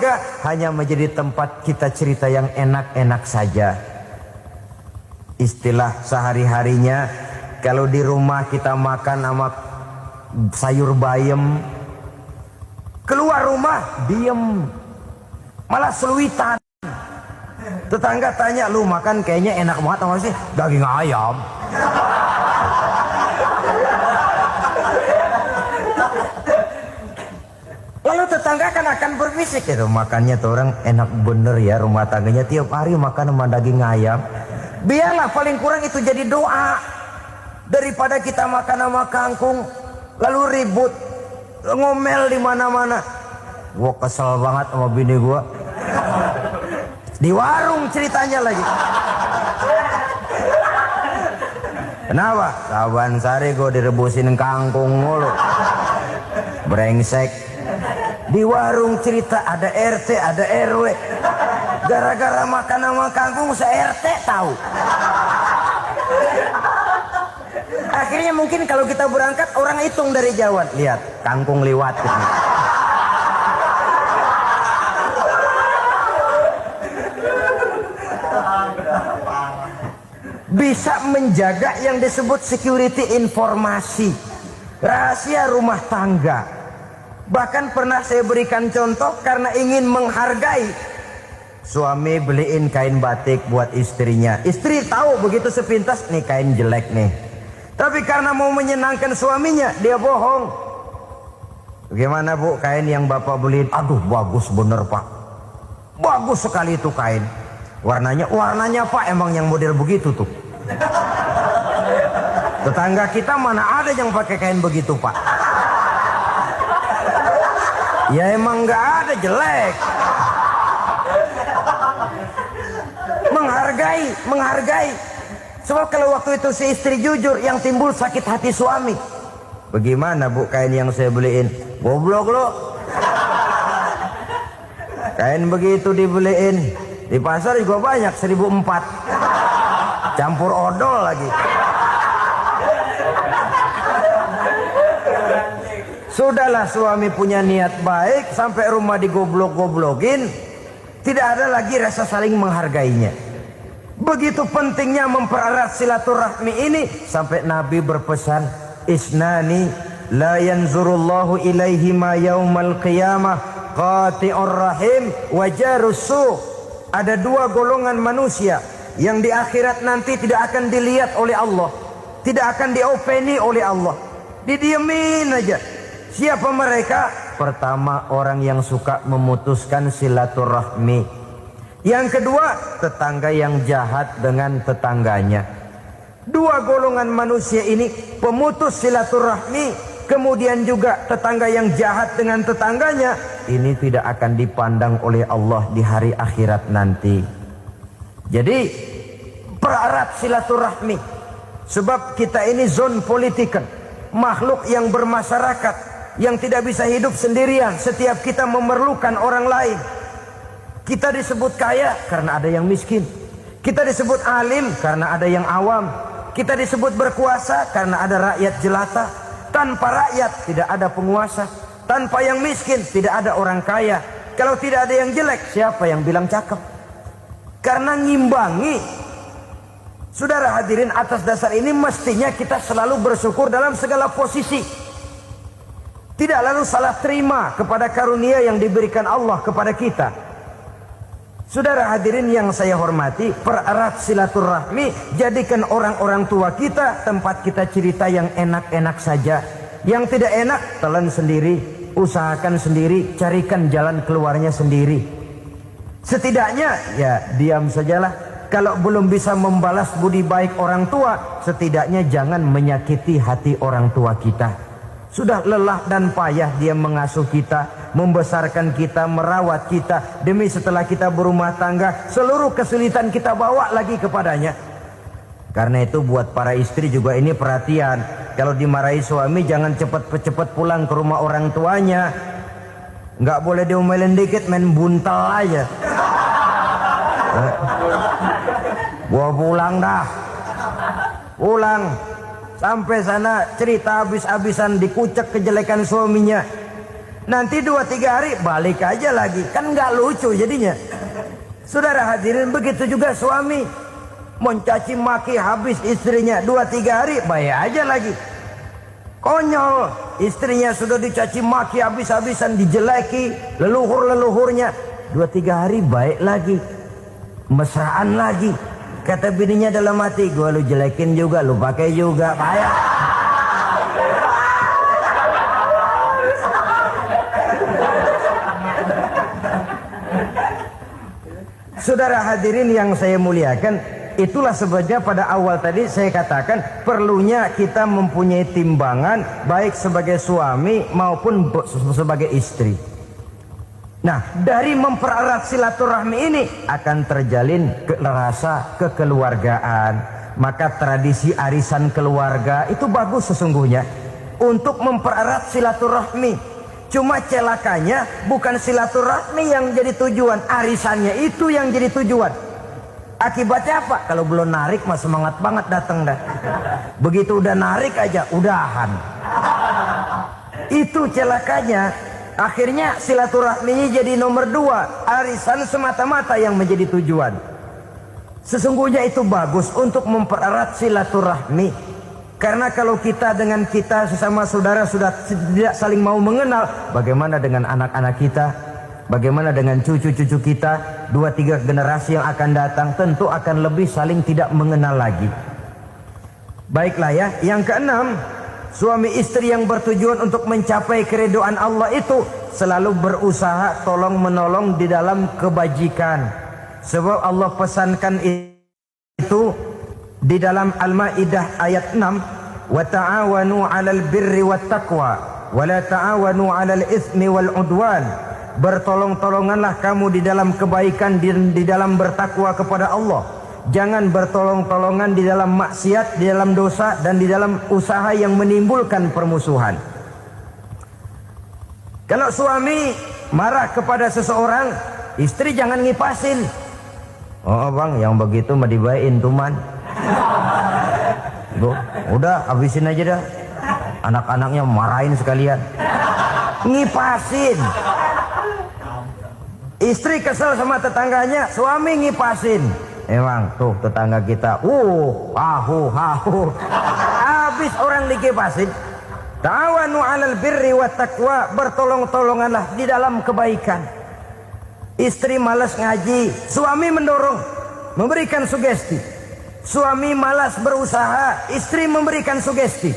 keluarga hanya menjadi tempat kita cerita yang enak-enak saja. Istilah sehari-harinya, kalau di rumah kita makan sama sayur bayam, keluar rumah diem, malah seluitan. Tetangga tanya, lu makan kayaknya enak banget apa sih? Daging ayam. Lalu tetangga akan berbisik, itu makannya tuh orang enak bener ya, rumah tangganya tiap hari makan sama daging ayam. Biarlah paling kurang itu jadi doa, daripada kita makan sama kangkung lalu ribut ngomel di mana-mana. Gua kesel banget sama bini gua. Di warung ceritanya lagi. Kenapa? Saban sari gua direbusin kangkung mulu. Brengsek. Di warung cerita ada RT, ada RW. Gara-gara makan sama kangkung se-RT tahu. Akhirnya mungkin kalau kita berangkat orang hitung dari jauhan. Lihat, kangkung liwat. Bisa menjaga yang disebut security informasi, rahasia rumah tangga. Bahkan pernah saya berikan contoh karena ingin menghargai. Suami beliin kain batik buat istrinya. Istri tahu begitu sepintas, nih kain jelek nih. Tapi karena mau menyenangkan suaminya, dia bohong. Bagaimana bu, kain yang bapak beliin? Aduh bagus bener pak. Bagus sekali itu kain. Warnanya pak emang yang model begitu tuh. Tetangga kita mana ada yang pakai kain begitu pak. Ya emang nggak ada, jelek. Menghargai. Sebab kalau waktu itu si istri jujur, yang timbul sakit hati suami. Bagaimana bu kain yang saya beliin? Goblok lo. Kain begitu dibeliin di pasar juga banyak 1.400. Campur odol lagi. Sudahlah suami punya niat baik, sampai rumah digoblok-goblokin, tidak ada lagi rasa saling menghargainya. Begitu pentingnya mempererat silaturahmi ini, sampai Nabi berpesan, isnani la yanzurullahu ilaihima yaumal qiyamah qati'ur rahim wa jarus su'. Ada dua golongan manusia yang di akhirat nanti tidak akan dilihat oleh Allah, tidak akan diopeni oleh Allah, didiemin aja. Siapa mereka? Pertama, orang yang suka memutuskan silaturahmi. Yang kedua, tetangga yang jahat dengan tetangganya. Dua golongan manusia ini, pemutus silaturahmi, kemudian juga tetangga yang jahat dengan tetangganya, ini tidak akan dipandang oleh Allah di hari akhirat nanti. Jadi pererat silaturahmi, sebab kita ini zon politikan, makhluk yang bermasyarakat, yang tidak bisa hidup sendirian. Setiap kita memerlukan orang lain. Kita disebut kaya karena ada yang miskin. Kita disebut alim karena ada yang awam. Kita disebut berkuasa karena ada rakyat jelata. Tanpa rakyat tidak ada penguasa. Tanpa yang miskin tidak ada orang kaya. Kalau tidak ada yang jelek, siapa yang bilang cakep? Karena ngimbangi. Saudara hadirin, atas dasar ini mestinya kita selalu bersyukur dalam segala posisi. Tidak lalu salah terima kepada karunia yang diberikan Allah kepada kita. Saudara hadirin yang saya hormati, pererat silaturahmi, jadikan orang-orang tua kita tempat kita cerita yang enak-enak saja. Yang tidak enak, telan sendiri, usahakan sendiri, carikan jalan keluarnya sendiri. Setidaknya, ya diam sajalah. Kalau belum bisa membalas budi baik orang tua, setidaknya jangan menyakiti hati orang tua kita. Sudah lelah dan payah dia mengasuh kita, membesarkan kita, merawat kita. Demi setelah kita berumah tangga, seluruh kesulitan kita bawa lagi kepadanya. Karena itu buat para istri juga ini perhatian. Kalau dimarahi suami, jangan cepat-cepat pulang ke rumah orang tuanya. Nggak boleh diomelin dikit, main buntal aja. Gua pulang dah. Pulang. Sampai sana cerita habis-habisan, dikucek kejelekan suaminya. Nanti 2-3 hari balik aja lagi. Kan nggak lucu jadinya. Saudara hadirin, begitu juga suami. Mencaci maki habis istrinya, 2-3 hari baik aja lagi. Konyol, istrinya sudah dicaci maki habis-habisan, dijeleki leluhur-leluhurnya, 2-3 hari baik lagi, mesraan lagi. Kata bininya dalam hati, gua lu jelekin juga, lu pakai juga, payah. Saudara hadirin yang saya muliakan, itulah sebabnya pada awal tadi saya katakan perlunya kita mempunyai timbangan baik sebagai suami maupun sebagai istri. Nah, dari mempererat silaturahmi ini akan terjalin rasa kekeluargaan. Maka tradisi arisan keluarga itu bagus sesungguhnya untuk mempererat silaturahmi. Cuma celakanya bukan silaturahmi yang jadi tujuan, arisannya itu yang jadi tujuan. Akibatnya apa? Kalau belum narik mah semangat banget datang dah. Begitu udah narik aja udahan. Itu celakanya. Akhirnya silaturahminya jadi nomor 2, arisan semata-mata yang menjadi tujuan. Sesungguhnya itu bagus untuk mempererat silaturahmi. Karena kalau kita dengan kita sesama saudara sudah tidak saling mau mengenal, bagaimana dengan anak-anak kita? Bagaimana dengan cucu-cucu kita? 2-3 generasi yang akan datang tentu akan lebih saling tidak mengenal lagi. Baiklah ya, yang keenam, suami istri yang bertujuan untuk mencapai keridhaan Allah itu selalu berusaha tolong menolong di dalam kebajikan. Sebab Allah pesankan itu di dalam Al-Maidah ayat 6, wa ta'awanu 'alal birri wat taqwa wa la ta'awanu 'alal itsmi wal 'udwan. Bertolong-tolonganlah kamu di dalam kebaikan, di dalam bertakwa kepada Allah. Jangan bertolong-tolongan di dalam maksiat, di dalam dosa, dan di dalam usaha yang menimbulkan permusuhan. Kalau suami marah kepada seseorang, istri jangan ngipasin. Oh bang, yang begitu mah dibayain tuman. Udah habisin aja dah. Anak-anaknya marahin sekalian. Ngipasin. Istri kesel sama tetangganya, suami ngipasin. Emang tuh tetangga kita, hahu. Habis orang dikipasin. Ta'awanu 'alal birri wat taqwa, bertolong-tolonganlah di dalam kebaikan. Istri malas ngaji, suami mendorong, memberikan sugesti. Suami malas berusaha, istri memberikan sugesti.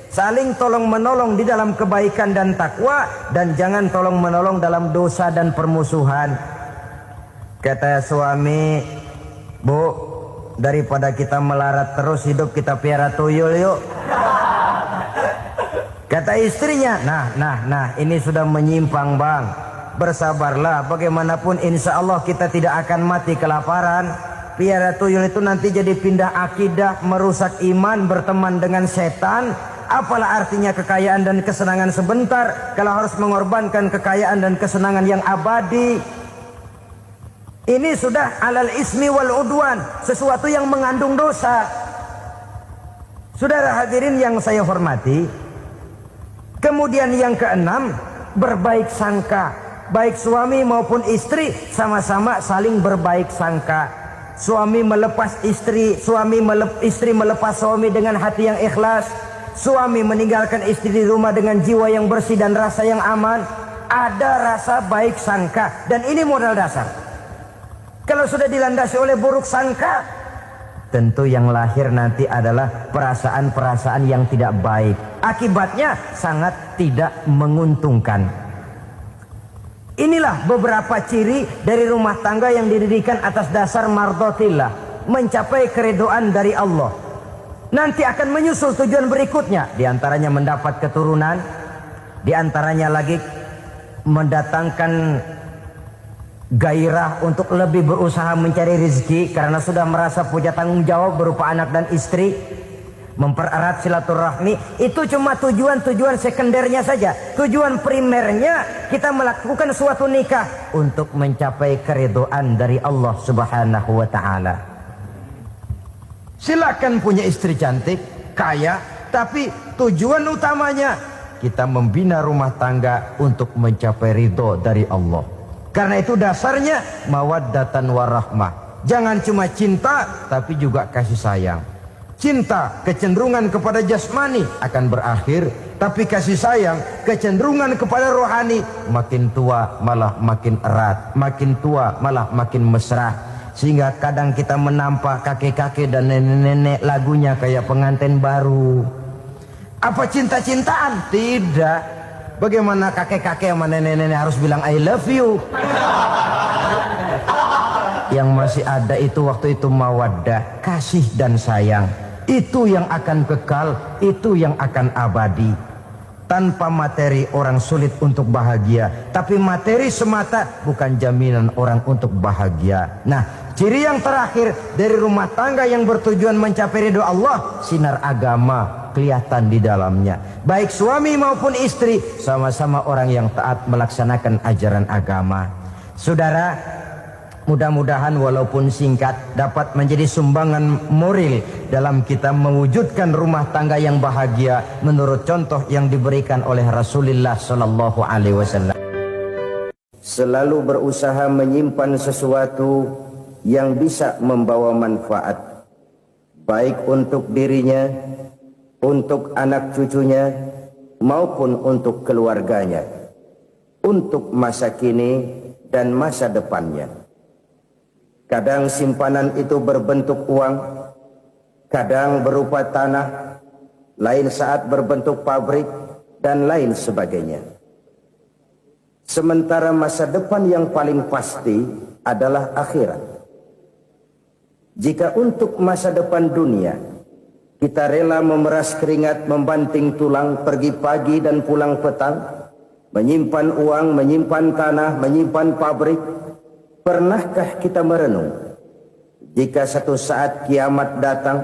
Saling tolong menolong di dalam kebaikan dan takwa, dan jangan tolong menolong dalam dosa dan permusuhan. Kata suami, Bu, daripada kita melarat terus hidup, kita piara tuyul yuk. Kata istrinya, nah ini sudah menyimpang bang. Bersabarlah, bagaimanapun insya Allah kita tidak akan mati kelaparan. Piara tuyul itu nanti jadi pindah akidah, merusak iman, berteman dengan setan. Apalah artinya kekayaan dan kesenangan sebentar kalau harus mengorbankan kekayaan dan kesenangan yang abadi. Ini sudah alal ismi wal udwan, sesuatu yang mengandung dosa. Saudara hadirin yang saya hormati, kemudian yang keenam, berbaik sangka. Baik suami maupun istri sama-sama saling berbaik sangka. Suami melepas istri, istri melepas suami dengan hati yang ikhlas. Suami meninggalkan istri di rumah dengan jiwa yang bersih dan rasa yang aman. Ada rasa baik sangka, dan ini modal dasar. Kalau sudah dilandasi oleh buruk sangka, tentu yang lahir nanti adalah perasaan-perasaan yang tidak baik. Akibatnya sangat tidak menguntungkan. Inilah beberapa ciri dari rumah tangga yang didirikan atas dasar mardhatillah, mencapai keridhaan dari Allah. Nanti akan menyusul tujuan berikutnya, diantaranya mendapat keturunan, diantaranya lagi mendatangkan gairah untuk lebih berusaha mencari rezeki karena sudah merasa punya tanggung jawab berupa anak dan istri. Mempererat silaturahmi itu cuma tujuan-tujuan sekundernya saja. Tujuan primernya kita melakukan suatu nikah untuk mencapai keridhaan dari Allah Subhanahu wa taala. Silakan punya istri cantik, kaya, tapi tujuan utamanya kita membina rumah tangga untuk mencapai ridho dari Allah. Karena itu dasarnya mawaddatan warahmah. Jangan cuma cinta, tapi juga kasih sayang. Cinta, kecenderungan kepada jasmani akan berakhir, tapi kasih sayang, kecenderungan kepada rohani, makin tua malah makin erat, makin tua malah makin mesra. Sehingga kadang kita menampak kakek-kakek dan nenek-nenek lagunya kayak pengantin baru. Apa cinta-cintaan? Tidak. Bagaimana kakek-kakek sama nenek-nenek harus bilang I love you? Yang masih ada itu waktu itu mawaddah, kasih dan sayang. Itu yang akan kekal, itu yang akan abadi. Tanpa materi orang sulit untuk bahagia, tapi materi semata bukan jaminan orang untuk bahagia. Nah, ciri yang terakhir dari rumah tangga yang bertujuan mencapai ridho Allah, sinar agama kelihatan di dalamnya. Baik suami maupun istri sama-sama orang yang taat melaksanakan ajaran agama. Saudara, mudah-mudahan walaupun singkat dapat menjadi sumbangan moral dalam kita mewujudkan rumah tangga yang bahagia menurut contoh yang diberikan oleh Rasulullah sallallahu alaihi wasallam. Selalu berusaha menyimpan sesuatu yang bisa membawa manfaat, baik untuk dirinya, untuk anak cucunya, maupun untuk keluarganya, untuk masa kini dan masa depannya. Kadang simpanan itu berbentuk uang, kadang berupa tanah, lain saat berbentuk pabrik, dan lain sebagainya. Sementara masa depan yang paling pasti adalah akhirat. Jika untuk masa depan dunia, kita rela memeras keringat, membanting tulang, pergi pagi dan pulang petang, menyimpan uang, menyimpan tanah, menyimpan pabrik, pernahkah kita merenung jika satu saat kiamat datang,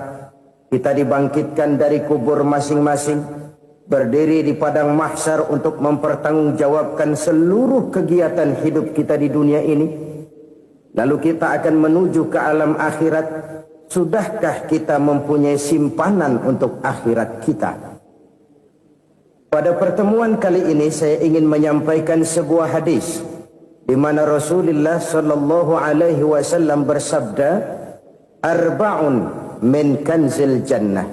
kita dibangkitkan dari kubur masing-masing, berdiri di padang mahsyar untuk mempertanggungjawabkan seluruh kegiatan hidup kita di dunia ini, lalu kita akan menuju ke alam akhirat. Sudahkah kita mempunyai simpanan untuk akhirat kita? Pada pertemuan kali ini saya ingin menyampaikan sebuah hadis di mana Rasulullah sallallahu alaihi wasallam bersabda, arba'un min kanzil jannah.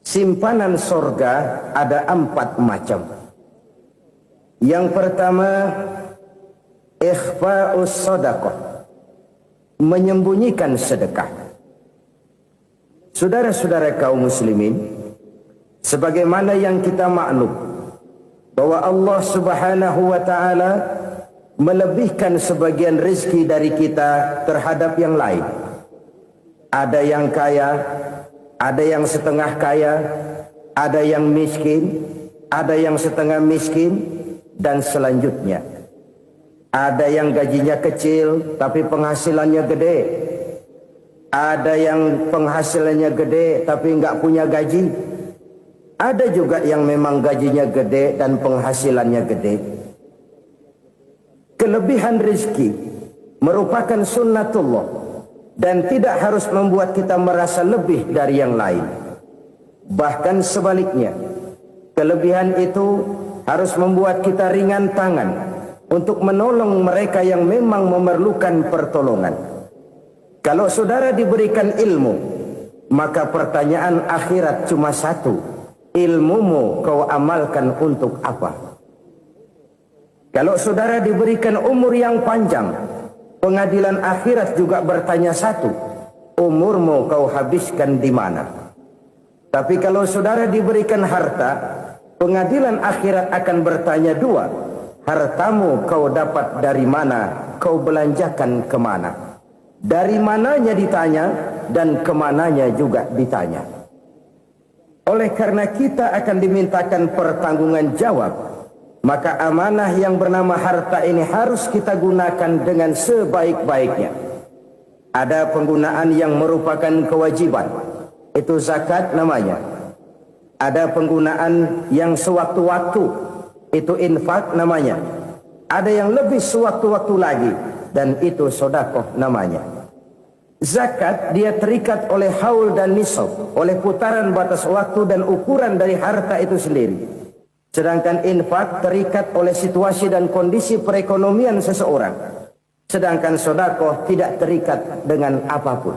Simpanan sorga ada 4 macam. Yang pertama, ikhfa'us sadaqah, menyembunyikan sedekah. Saudara-saudara kaum muslimin, sebagaimana yang kita maklum bahwa Allah Subhanahu wa taala melebihkan sebagian rezeki dari kita terhadap yang lain. Ada yang kaya, ada yang setengah kaya, ada yang miskin, ada yang setengah miskin, dan selanjutnya. Ada yang gajinya kecil tapi penghasilannya gede. Ada yang penghasilannya gede tapi nggak punya gaji. Ada juga yang memang gajinya gede dan penghasilannya gede. Kelebihan rezeki merupakan sunnatullah dan tidak harus membuat kita merasa lebih dari yang lain. Bahkan sebaliknya, kelebihan itu harus membuat kita ringan tangan untuk menolong mereka yang memang memerlukan pertolongan. Kalau saudara diberikan ilmu, maka pertanyaan akhirat cuma satu: ilmumu kau amalkan untuk apa? Kalau saudara diberikan umur yang panjang, pengadilan akhirat juga bertanya satu: umurmu kau habiskan di mana? Tapi kalau saudara diberikan harta, pengadilan akhirat akan bertanya dua: hartamu kau dapat dari mana? Kau belanjakan kemana? Dari mananya ditanya, dan kemananya juga ditanya. Oleh karena kita akan dimintakan pertanggungan jawab, maka amanah yang bernama harta ini harus kita gunakan dengan sebaik-baiknya. Ada penggunaan yang merupakan kewajiban, itu zakat namanya. Ada penggunaan yang sewaktu-waktu, itu infak namanya. Ada yang lebih sewaktu-waktu lagi, dan itu sedekah namanya. Zakat dia terikat oleh haul dan nisab, oleh putaran batas waktu dan ukuran dari harta itu sendiri. Sedangkan infak terikat oleh situasi dan kondisi perekonomian seseorang. Sedangkan sedekah tidak terikat dengan apapun.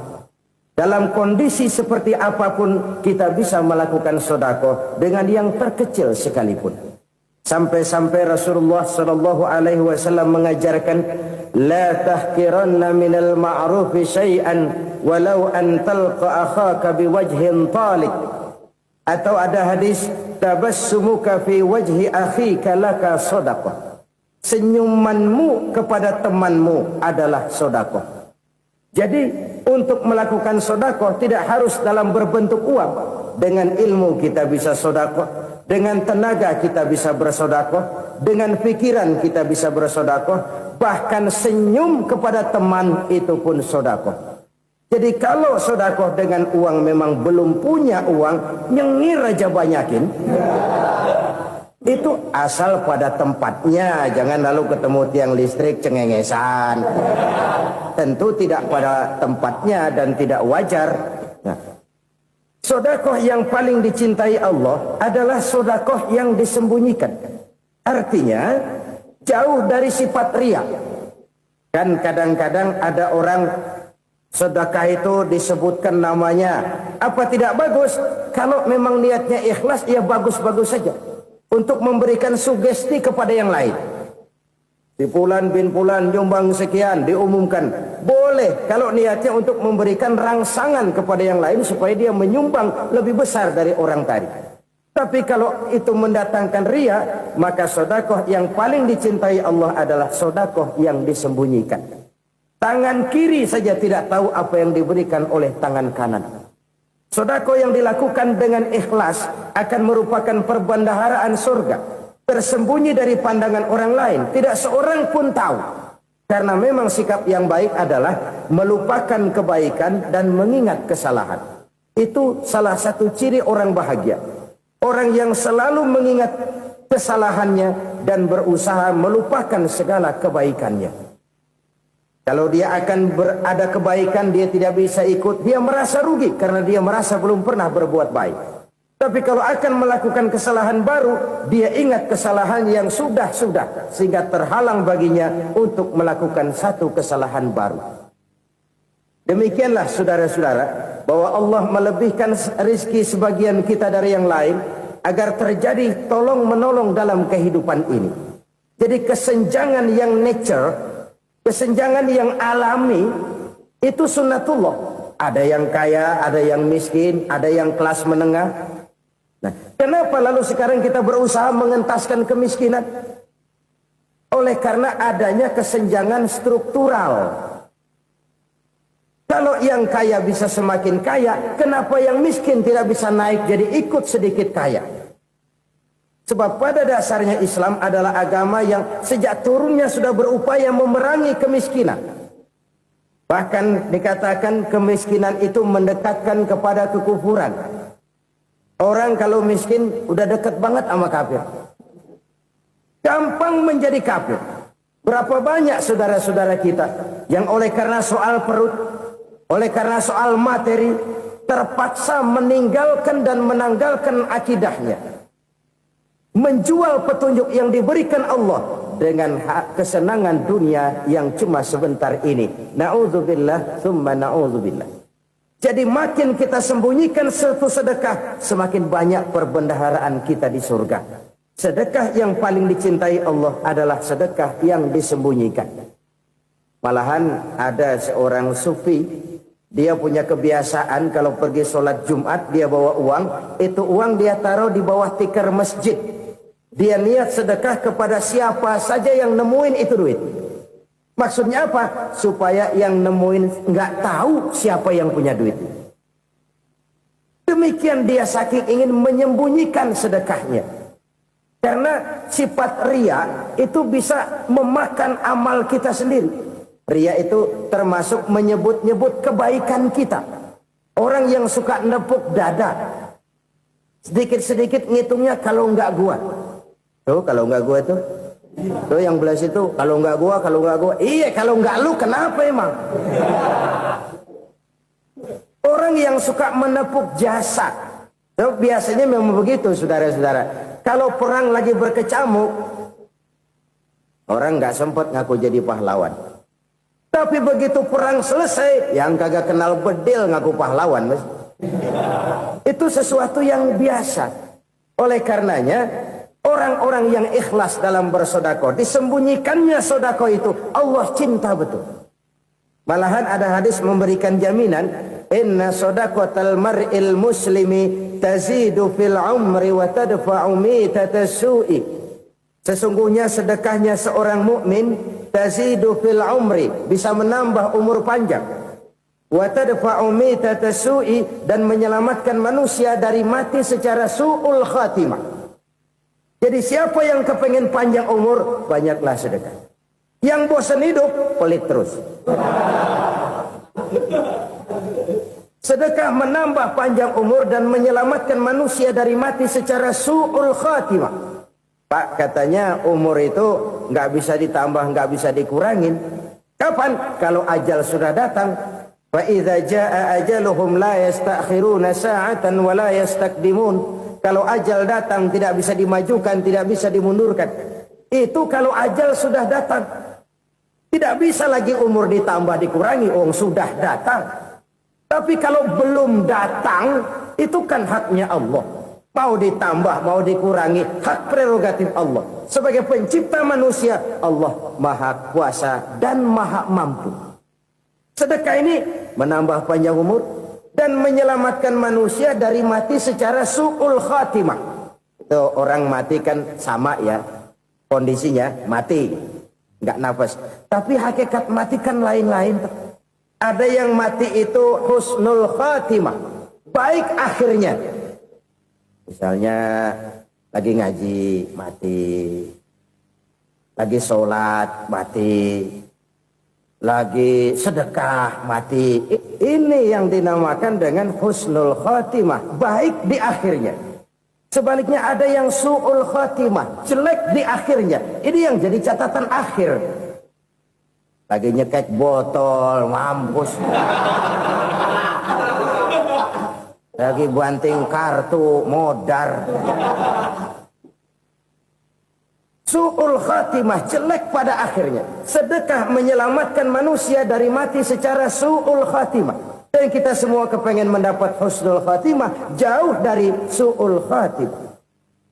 Dalam kondisi seperti apapun kita bisa melakukan sedekah dengan yang terkecil sekalipun. Sampai-sampai Rasulullah sallallahu alaihi wasallam mengajarkan, la tahqiranna minal ma'rufi syai'an walau an talqa akhaka biwajhin talik. Atau ada hadis, tabassumuka fi wajhi akhika laka sedekah. Senyumanmu kepada temanmu adalah sedekah. Jadi untuk melakukan sedekah tidak harus dalam berbentuk uang. Dengan ilmu kita bisa sedekah, dengan tenaga kita bisa bersedekah, dengan pikiran kita bisa bersedekah, bahkan senyum kepada teman itu pun sedekah. Jadi kalau sedekah dengan uang memang belum punya uang, nyengir aja banyakin. Itu asal pada tempatnya, jangan lalu ketemu tiang listrik cengengesan. Tentu tidak pada tempatnya dan tidak wajar. Nah, sedekah yang paling dicintai Allah adalah sedekah yang disembunyikan. Artinya jauh dari sifat riya. Kan kadang-kadang ada orang sedekah itu disebutkan namanya. Apa tidak bagus? Kalau memang niatnya ikhlas, ya bagus-bagus saja. Untuk memberikan sugesti kepada yang lain. Si Fulan bin Fulan nyumbang sekian, diumumkan. Boleh kalau niatnya untuk memberikan rangsangan kepada yang lain supaya dia menyumbang lebih besar dari orang tadi. Tapi kalau itu mendatangkan riya, maka sedekah yang paling dicintai Allah adalah sedekah yang disembunyikan. Tangan kiri saja tidak tahu apa yang diberikan oleh tangan kanan. Sedekah yang dilakukan dengan ikhlas akan merupakan perbendaharaan surga. Tersembunyi dari pandangan orang lain. Tidak seorang pun tahu. Karena memang sikap yang baik adalah melupakan kebaikan dan mengingat kesalahan. Itu salah satu ciri orang bahagia. Orang yang selalu mengingat kesalahannya dan berusaha melupakan segala kebaikannya. Kalau dia akan ada kebaikan, dia tidak bisa ikut, dia merasa rugi karena dia merasa belum pernah berbuat baik. Tapi kalau akan melakukan kesalahan baru, dia ingat kesalahan yang sudah-sudah, sehingga terhalang baginya untuk melakukan satu kesalahan baru. Demikianlah saudara-saudara, bahwa Allah melebihkan rizki sebagian kita dari yang lain, agar terjadi tolong-menolong dalam kehidupan ini. Jadi kesenjangan yang nature, kesenjangan yang alami itu sunnatullah. Ada yang kaya, ada yang miskin, ada yang kelas menengah. Nah, kenapa lalu sekarang kita berusaha mengentaskan kemiskinan? Oleh karena adanya kesenjangan struktural. Kalau yang kaya bisa semakin kaya, kenapa yang miskin tidak bisa naik jadi ikut sedikit kaya? Sebab pada dasarnya Islam adalah agama yang sejak turunnya sudah berupaya memerangi kemiskinan. Bahkan dikatakan kemiskinan itu mendekatkan kepada kekufuran. Orang kalau miskin udah dekat banget sama kafir. Gampang menjadi kafir. Berapa banyak saudara-saudara kita yang oleh karena soal perut, oleh karena soal materi, terpaksa meninggalkan dan menanggalkan akidahnya. Menjual petunjuk yang diberikan Allah dengan kesenangan dunia yang cuma sebentar ini. Na'udzubillah, thumma na'udzubillah. Jadi makin kita sembunyikan satu sedekah, semakin banyak perbendaharaan kita di surga. Sedekah yang paling dicintai Allah adalah sedekah yang disembunyikan. Malahan ada seorang sufi, dia punya kebiasaan kalau pergi sholat Jumat dia bawa uang, itu uang dia taruh di bawah tikar masjid. Dia niat sedekah kepada siapa saja yang nemuin itu duit. Maksudnya apa? Supaya yang nemuin nggak tahu siapa yang punya duit. Demikian dia saking ingin menyembunyikan sedekahnya. Karena sifat riya itu bisa memakan amal kita sendiri. Riya itu termasuk menyebut-nyebut kebaikan kita. Orang yang suka nepuk dada, sedikit-sedikit ngitungnya kalau nggak gua. Tuh kalau nggak gua tuh. Tuh yang belah situ, kalau nggak gua. Iya, kalau nggak lu kenapa emang? Orang yang suka menepuk jasa, tuh biasanya memang begitu, saudara-saudara. Kalau perang lagi berkecamuk, orang nggak sempat ngaku jadi pahlawan. Tapi begitu perang selesai, yang kagak kenal bedil ngaku pahlawan, Mas. Itu sesuatu yang biasa. Oleh karenanya, orang-orang yang ikhlas dalam bersedekah, disembunyikannya sedekah itu Allah cinta betul. Malahan ada hadis memberikan jaminan, inna shadaqatal mar'il muslimi tazidu fil umri wa tadfa'u mitatas su'i. Sesungguhnya sedekahnya seorang mukmin tazidu fil umri, bisa menambah umur panjang. Wa tadfa'u mitatas su'i, dan menyelamatkan manusia dari mati secara su'ul khatimah. Jadi siapa yang kepengen panjang umur, banyaklah sedekah. Yang bosan hidup, pelit terus. Sedekah menambah panjang umur dan menyelamatkan manusia dari mati secara su'ul khatimah. Pak, katanya umur itu nggak bisa ditambah, nggak bisa dikurangin. Kapan? Kalau ajal sudah datang. Fa idza jaa ajaluhum la yastakhiruna sa'atan wa la yastakdimun. Kalau ajal datang tidak bisa dimajukan, tidak bisa dimundurkan. Itu kalau ajal sudah datang. Tidak bisa lagi umur ditambah dikurangi, sudah datang. Tapi kalau belum datang, itu kan haknya Allah. Mau ditambah, mau dikurangi, hak prerogatif Allah. Sebagai pencipta manusia, Allah maha kuasa dan maha mampu. Sedekah ini menambah panjang umur dan menyelamatkan manusia dari mati secara su'ul khatimah. Itu orang mati kan sama ya, kondisinya mati, nggak nafas. Tapi hakikat mati kan lain-lain. Ada yang mati itu husnul khatimah, baik akhirnya. Misalnya lagi ngaji mati, lagi sholat mati, lagi sedekah mati. Ini yang dinamakan dengan husnul khatimah, baik di akhirnya. Sebaliknya ada yang su'ul khatimah, jelek di akhirnya. Ini yang jadi catatan akhir. Lagi nyekek botol, mampus. Lagi banting kartu, modar. Su'ul khatimah, jelek pada akhirnya. Sedekah menyelamatkan manusia dari mati secara su'ul khatimah. Dan kita semua kepengen mendapat husnul khatimah, jauh dari su'ul khatimah.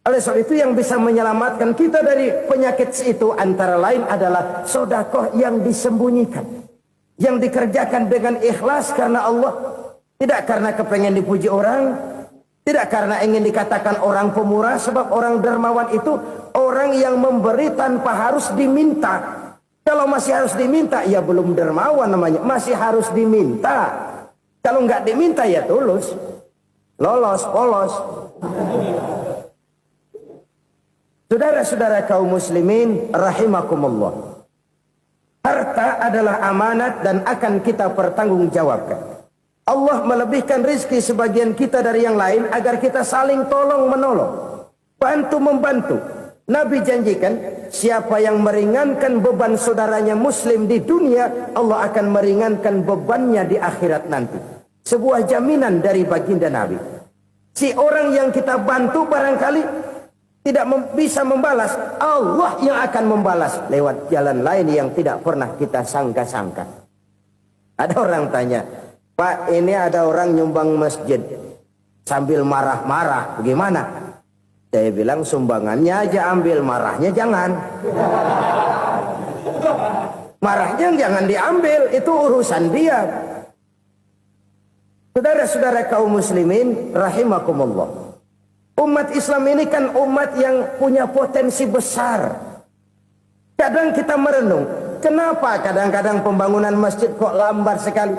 Oleh sebab itu yang bisa menyelamatkan kita dari penyakit itu antara lain adalah sedekah yang disembunyikan. Yang dikerjakan dengan ikhlas karena Allah. Tidak karena kepengen dipuji orang. Tidak karena ingin dikatakan orang pemurah. Sebab orang dermawan itu orang yang memberi tanpa harus diminta. Kalau masih harus diminta, ya belum dermawan namanya. Masih harus diminta. Kalau nggak diminta ya tulus. Lolos, polos. Saudara-saudara kaum muslimin rahimakumullah. Harta adalah amanat dan akan kita pertanggungjawabkan. Allah melebihkan rizki sebagian kita dari yang lain agar kita saling tolong menolong, bantu membantu. Nabi janjikan siapa yang meringankan beban saudaranya muslim di dunia, Allah akan meringankan bebannya di akhirat nanti. Sebuah jaminan dari baginda Nabi. Si orang yang kita bantu barangkali tidak bisa membalas, Allah yang akan membalas lewat jalan lain yang tidak pernah kita sangka-sangka. Ada orang tanya, Pak, ini ada orang nyumbang masjid sambil marah-marah, bagaimana? Saya bilang sumbangannya aja ambil, marahnya jangan. Marahnya jangan diambil, itu urusan dia. Saudara-saudara kaum muslimin rahimakumullah. Umat Islam ini kan umat yang punya potensi besar. Kadang kita merenung, kenapa kadang-kadang pembangunan masjid kok lambat sekali?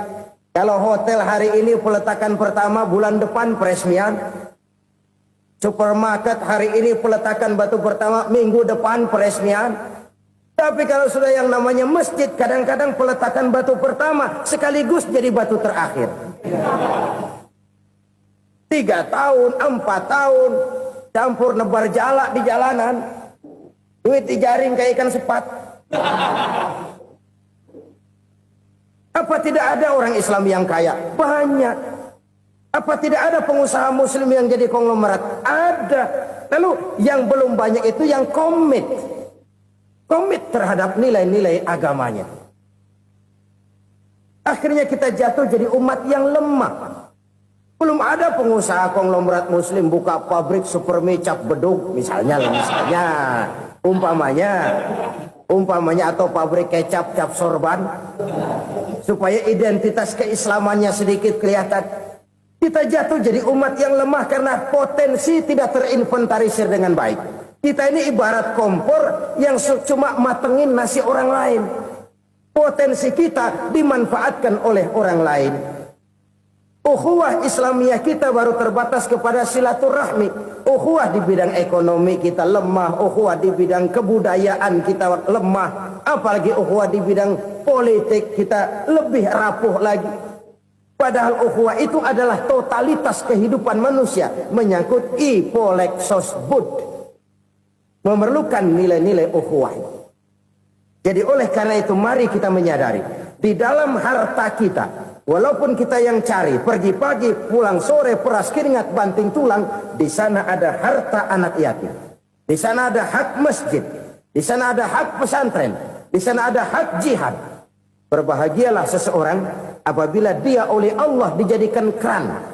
Kalau hotel hari ini peletakan pertama, bulan depan peresmian. Supermarket hari ini peletakan batu pertama, minggu depan peresmian. Tapi kalau sudah yang namanya masjid, kadang-kadang peletakan batu pertama sekaligus jadi batu terakhir. 3 tahun, 4 tahun, campur nebar jalak di jalanan, duit dijaring kayak ikan sepat. Apa tidak ada orang Islam yang kaya? Banyak. Apa tidak ada pengusaha muslim yang jadi konglomerat? Ada. Lalu yang belum banyak itu yang komit terhadap nilai-nilai agamanya. Akhirnya kita jatuh jadi umat yang lemah. Belum ada pengusaha konglomerat muslim buka pabrik supermi cap beduk misalnya umpamanya atau pabrik kecap cap sorban supaya identitas keislamannya sedikit kelihatan. Kita jatuh jadi umat yang lemah karena potensi tidak terinventarisir dengan baik. Kita ini ibarat kompor yang cuma matengin nasi orang lain. Potensi kita dimanfaatkan oleh orang lain. Ukhuwah Islamiyah kita baru terbatas kepada silaturahmi. Ukhuwah di bidang ekonomi kita lemah. Ukhuwah di bidang kebudayaan kita lemah. Apalagi ukhuwah di bidang politik kita lebih rapuh lagi. Padahal ukhuwah itu adalah totalitas kehidupan manusia. Menyangkut ipolek sosbud. Memerlukan nilai-nilai ukhuwah. Jadi oleh karena itu mari kita menyadari. Di dalam harta kita, walaupun kita yang cari, pergi pagi, pulang sore, peras keringat, banting tulang, di sana ada harta anak yatim. Di sana ada hak masjid. Di sana ada hak pesantren. Di sana ada hak jihad. Berbahagialah seseorang apabila dia oleh Allah dijadikan keran.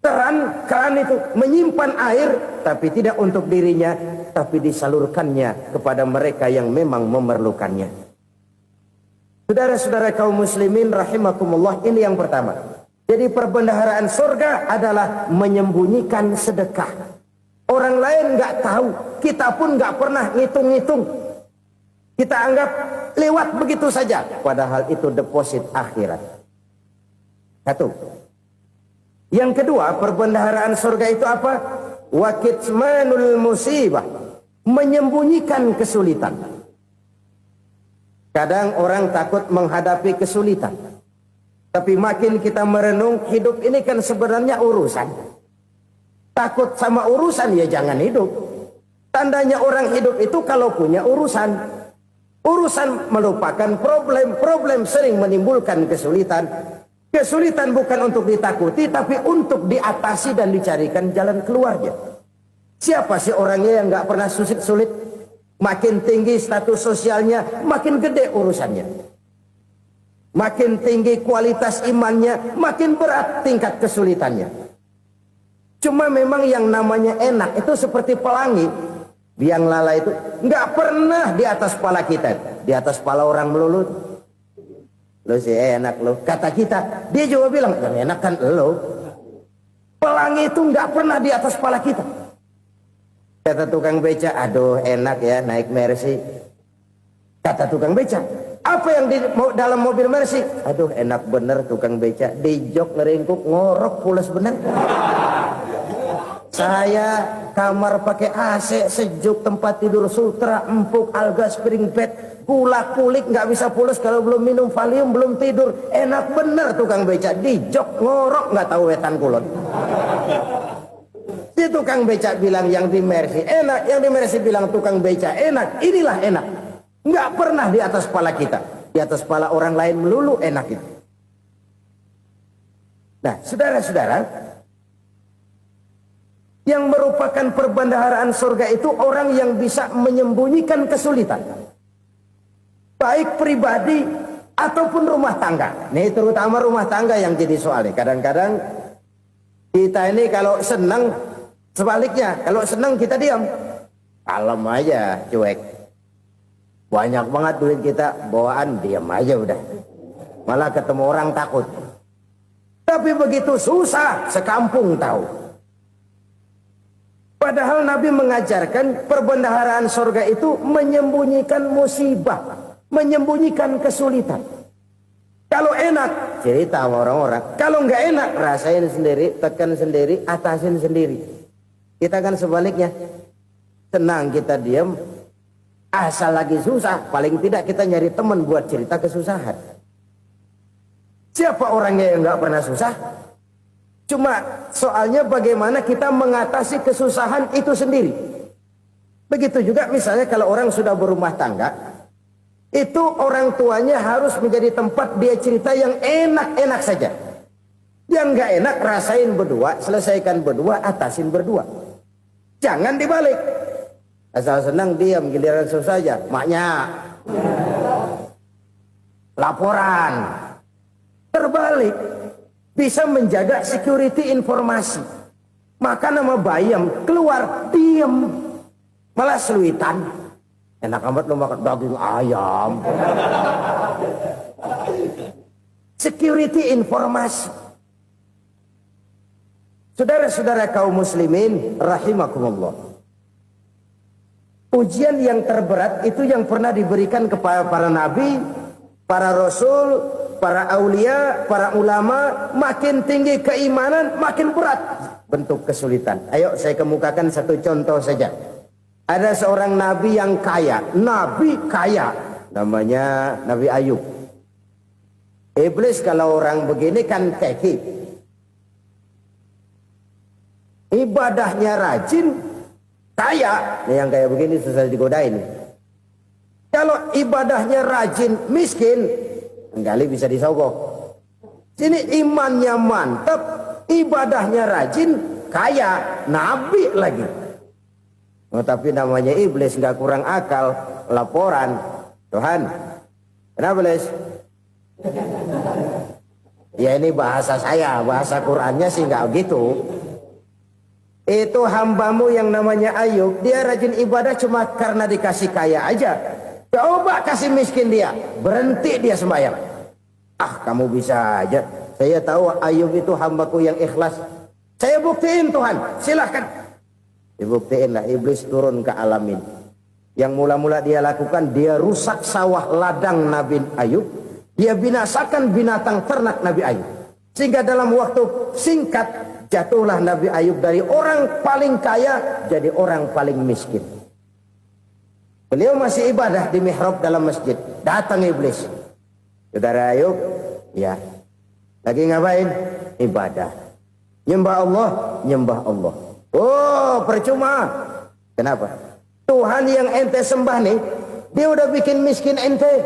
Keran itu menyimpan air, tapi tidak untuk dirinya, tapi disalurkannya kepada mereka yang memang memerlukannya. Saudara-saudara kaum muslimin rahimakumullah, ini yang pertama. Jadi perbendaharaan surga adalah menyembunyikan sedekah. Orang lain nggak tahu, kita pun nggak pernah ngitung-ngitung. Kita anggap lewat begitu saja, padahal itu deposit akhirat. Satu. Yang kedua, perbendaharaan surga itu apa? Wa kitmanul musibah, menyembunyikan kesulitan. Kadang orang takut menghadapi kesulitan. Tapi makin kita merenung, hidup ini kan sebenarnya urusan. Takut sama urusan, ya jangan hidup. Tandanya orang hidup itu kalau punya urusan. Urusan melupakan problem. Problem sering menimbulkan kesulitan. Kesulitan bukan untuk ditakuti, tapi untuk diatasi dan dicarikan jalan keluarnya. Siapa sih orangnya yang nggak pernah sulit-sulit? Makin tinggi status sosialnya, makin gede urusannya. Makin tinggi kualitas imannya, makin berat tingkat kesulitannya. Cuma memang yang namanya enak itu seperti pelangi. Biang lala itu nggak pernah di atas kepala kita, di atas kepala orang melulu. Lo sih enak lo, kata kita. Dia juga bilang, yang enak kan lo. Pelangi itu nggak pernah di atas kepala kita. Kata tukang beca, aduh enak ya naik Mercy. Kata tukang beca, apa yang di dalam mobil Mercy? Aduh enak bener tukang beca, di jok ngeringkuk ngorok pulas bener. Saya kamar pakai AC sejuk, tempat tidur sutra, empuk, alga, spring bed, kulak kulik nggak bisa pulas kalau belum minum Valium, belum tidur. Enak bener tukang beca, di jok ngorok nggak tahu wetan kulon. Si tukang beca bilang yang di Mercy enak, yang di Mercy bilang tukang beca enak. Inilah enak. Nggak pernah di atas kepala kita. Di atas kepala orang lain melulu enak itu. Nah, saudara-saudara, yang merupakan perbendaharaan surga itu orang yang bisa menyembunyikan kesulitan. Baik pribadi ataupun rumah tangga. Nih terutama rumah tangga yang jadi soalnya. Kadang-kadang kita ini kalau senang, sebaliknya, kalau senang kita diam. Kalem aja, cuek. Banyak banget duit kita, bawaan diam aja udah. Malah ketemu orang takut. Tapi begitu susah, sekampung tahu. Padahal Nabi mengajarkan perbendaharaan surga itu menyembunyikan musibah. Menyembunyikan kesulitan. Kalau enak, cerita sama orang-orang. Kalau nggak enak, rasain sendiri, tekan sendiri, atasin sendiri. Kita kan sebaliknya, senang kita diam, asal lagi susah, paling tidak kita nyari teman buat cerita kesusahan. Siapa orangnya yang nggak pernah susah? Cuma soalnya bagaimana kita mengatasi kesusahan itu sendiri. Begitu juga misalnya kalau orang sudah berumah tangga, itu orang tuanya harus menjadi tempat dia cerita yang enak-enak saja. Yang nggak enak rasain berdua, selesaikan berdua, atasin berdua. Jangan dibalik. Asal senang diam, giliran susah aja. Maknya laporan. Terbalik. Bisa menjaga security informasi. Maka nama bayam keluar diam. Malah seluitan. Enak amat lo makan daging ayam. Security informasi. Saudara-saudara kaum muslimin rahimakumullah. Ujian yang terberat itu yang pernah diberikan kepada para nabi, para rasul, para aulia, para ulama. Makin tinggi keimanan, makin berat bentuk kesulitan. Ayo saya kemukakan satu contoh saja. Ada seorang nabi yang kaya, nabi kaya, namanya Nabi Ayub. Iblis kalau orang begini kan keki, ibadahnya rajin, kaya. Nih yang kayak begini susah digodain. Kalau ibadahnya rajin, miskin, kali bisa disogok. Sini imannya mantap, ibadahnya rajin, kaya, nabi lagi. Oh, tapi namanya iblis nggak kurang akal. Laporan, Tuhan, kenapa Les? Ya ini bahasa saya, bahasa Qurannya sih nggak gitu. Itu hambamu yang namanya Ayub, dia rajin ibadah cuma karena dikasih kaya aja. Coba kasih miskin dia, berhenti dia sembahyang. Ah, kamu bisa aja. Saya tahu Ayub itu hambaku yang ikhlas. Saya buktiin Tuhan, silahkan. Dibuktiinlah, iblis turun ke alamin. Yang mula-mula dia lakukan, dia rusak sawah ladang Nabi Ayub. Dia binasakan binatang ternak Nabi Ayub. Sehingga dalam waktu singkat, jatuhlah Nabi Ayub dari orang paling kaya jadi orang paling miskin. Beliau masih ibadah di mihrab dalam masjid. Datang iblis. Saudara Ayub, ya, lagi ngapain? Ibadah. Nyembah Allah, nyembah Allah. Oh, percuma. Kenapa? Tuhan yang ente sembah nih, dia udah bikin miskin ente.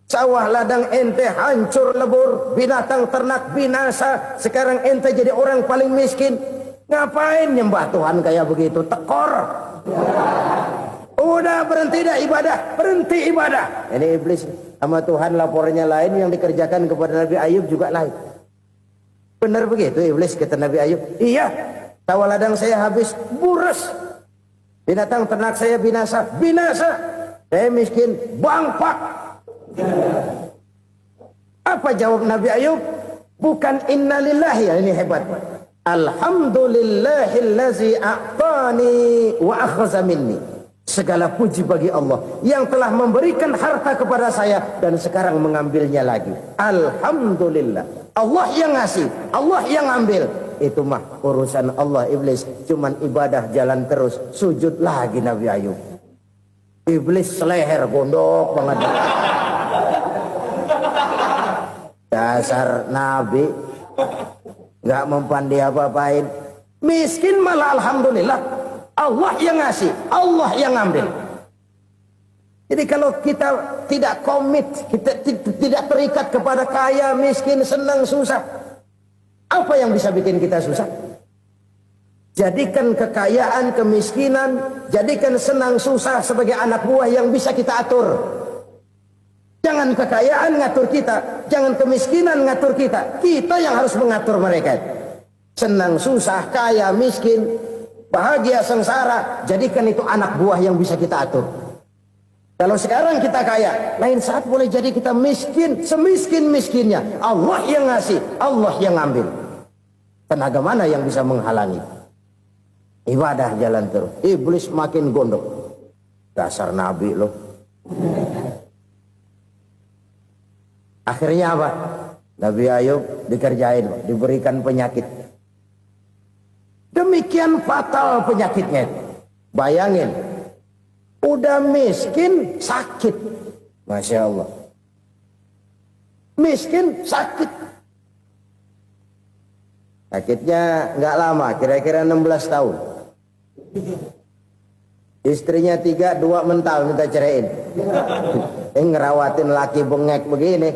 Sawah ladang ente hancur lebur, binatang ternak binasa. Sekarang ente jadi orang paling miskin. Ngapain nyembah Tuhan kayak begitu? Tekor. Udah berhenti dah ibadah, berhenti ibadah. Ini iblis sama Tuhan laporannya lain, yang dikerjakan kepada Nabi Ayub juga lain. Benar begitu iblis kata Nabi Ayub? Iya, sawah ladang saya habis, buras. Binatang ternak saya binasa, binasa. Saya miskin, bangpak. Apa jawab Nabi Ayub? Bukan innalillahi, ya ini hebat. Alhamdulillahillazi a'tani wa akhza minni. Segala puji bagi Allah yang telah memberikan harta kepada saya dan sekarang mengambilnya lagi. Alhamdulillah. Allah yang ngasih, Allah yang ambil. Itu mah urusan Allah. Iblis cuman ibadah jalan terus, sujud lagi Nabi Ayub. Iblis seleher gondok banget. Dasar Nabi nggak mempan dia apa-apain. Miskin malah alhamdulillah. Allah yang ngasih, Allah yang ambil. Jadi kalau kita tidak komit, kita tidak terikat kepada kaya, miskin, senang, susah, apa yang bisa bikin kita susah? Jadikan kekayaan, kemiskinan, jadikan senang, susah sebagai anak buah yang bisa kita atur. Jangan kekayaan ngatur kita, jangan kemiskinan ngatur kita. Kita yang harus mengatur mereka. Senang, susah, kaya, miskin, bahagia, sengsara, jadikan itu anak buah yang bisa kita atur. Kalau sekarang kita kaya, lain saat boleh jadi kita miskin, semiskin-miskinnya. Allah yang ngasih, Allah yang ambil. Tenaga mana yang bisa menghalangi? Ibadah jalan terus. Iblis makin gondok. Dasar Nabi loh. Akhirnya apa? Nabi Ayub dikerjain, diberikan penyakit. Demikian fatal penyakitnya. Bayangin, udah miskin sakit. Masya Allah. Miskin sakit. Sakitnya nggak lama, kira-kira 16 tahun. Istrinya 3, 2 mental minta ceraiin. Ngerawatin laki bengek begini.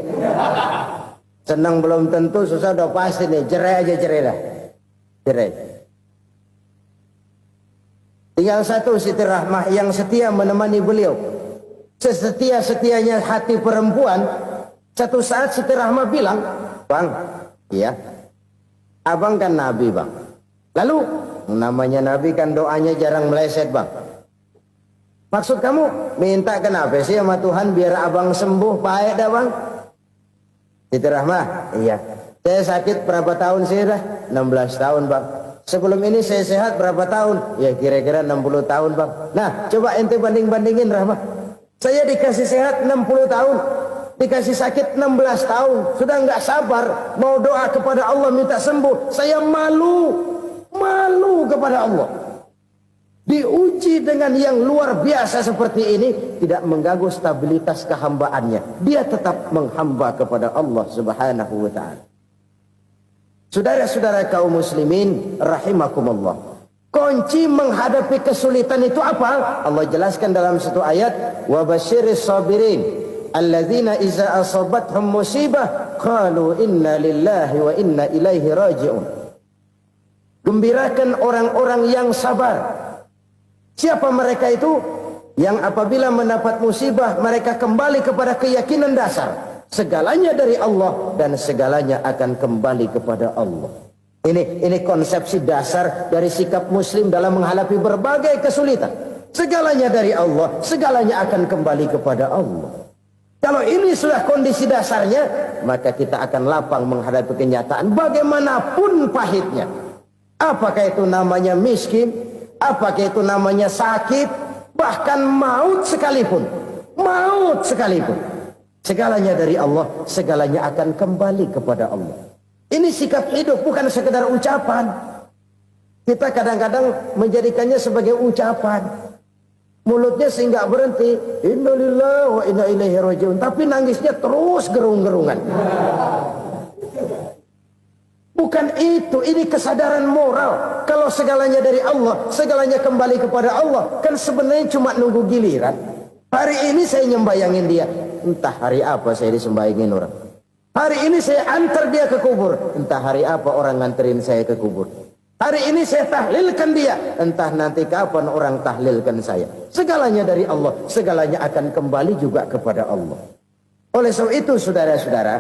Senang belum tentu, susah udah pasti nih. Cerai aja, cerai dah. Cerai. Tinggal satu Siti Rahmah yang setia menemani beliau. Sesetia-setianya hati perempuan. Satu saat Siti Rahmah bilang, "Bang, iya, abang kan Nabi, Bang. Lalu, namanya Nabi kan doanya jarang meleset, Bang. Maksud kamu minta kenapa sih sama Tuhan biar abang sembuh, baik dah, Bang?" Siti Rahmah, iya. Saya sakit berapa tahun sih dah? 16 tahun, Bang. Sebelum ini saya sehat berapa tahun? Ya kira-kira 60 tahun, Bang. Nah, coba ente banding-bandingin, Rahmah. Saya dikasih sehat 60 tahun. Dikasih sakit 16 tahun. Sudah nggak sabar. Mau doa kepada Allah minta sembuh. Saya malu. Malu kepada Allah. Diuji dengan yang luar biasa seperti ini, tidak mengganggu stabilitas kehambaannya. Dia tetap menghamba kepada Allah Subhanahu wa ta'ala. Saudara-saudara kaum muslimin rahimakumullah. Kunci menghadapi kesulitan itu apa? Allah jelaskan dalam satu ayat, wa basyiris sabirin alladzina iza asabathum musibah qalu inna lillahi wa inna ilaihi raji'un. Gembirakan orang-orang yang sabar. Siapa mereka itu? Yang apabila mendapat musibah mereka kembali kepada keyakinan dasar. Segalanya dari Allah dan segalanya akan kembali kepada Allah. Ini konsepsi dasar dari sikap muslim dalam menghadapi berbagai kesulitan. Segalanya dari Allah, segalanya akan kembali kepada Allah. Kalau ini sudah kondisi dasarnya, maka kita akan lapang menghadapi kenyataan bagaimanapun pahitnya. Apakah itu namanya miskin? Apakah itu namanya sakit, bahkan maut sekalipun. Maut sekalipun. Segalanya dari Allah, segalanya akan kembali kepada Allah. Ini sikap hidup, bukan sekedar ucapan. Kita kadang-kadang menjadikannya sebagai ucapan. Mulutnya sehingga berhenti, innalillahi wa inna ilaihi raji'un. Tapi nangisnya terus gerung-gerungan. Bukan itu, ini kesadaran moral. Kalau segalanya dari Allah, segalanya kembali kepada Allah, kan sebenarnya cuma nunggu giliran. Hari ini saya nyembayangin dia, entah hari apa saya disembayangin orang. Hari ini saya antar dia ke kubur, entah hari apa orang nganterin saya ke kubur. Hari ini saya tahlilkan dia, entah nanti kapan orang tahlilkan saya. Segalanya dari Allah, segalanya akan kembali juga kepada Allah. Oleh sebab itu saudara-saudara,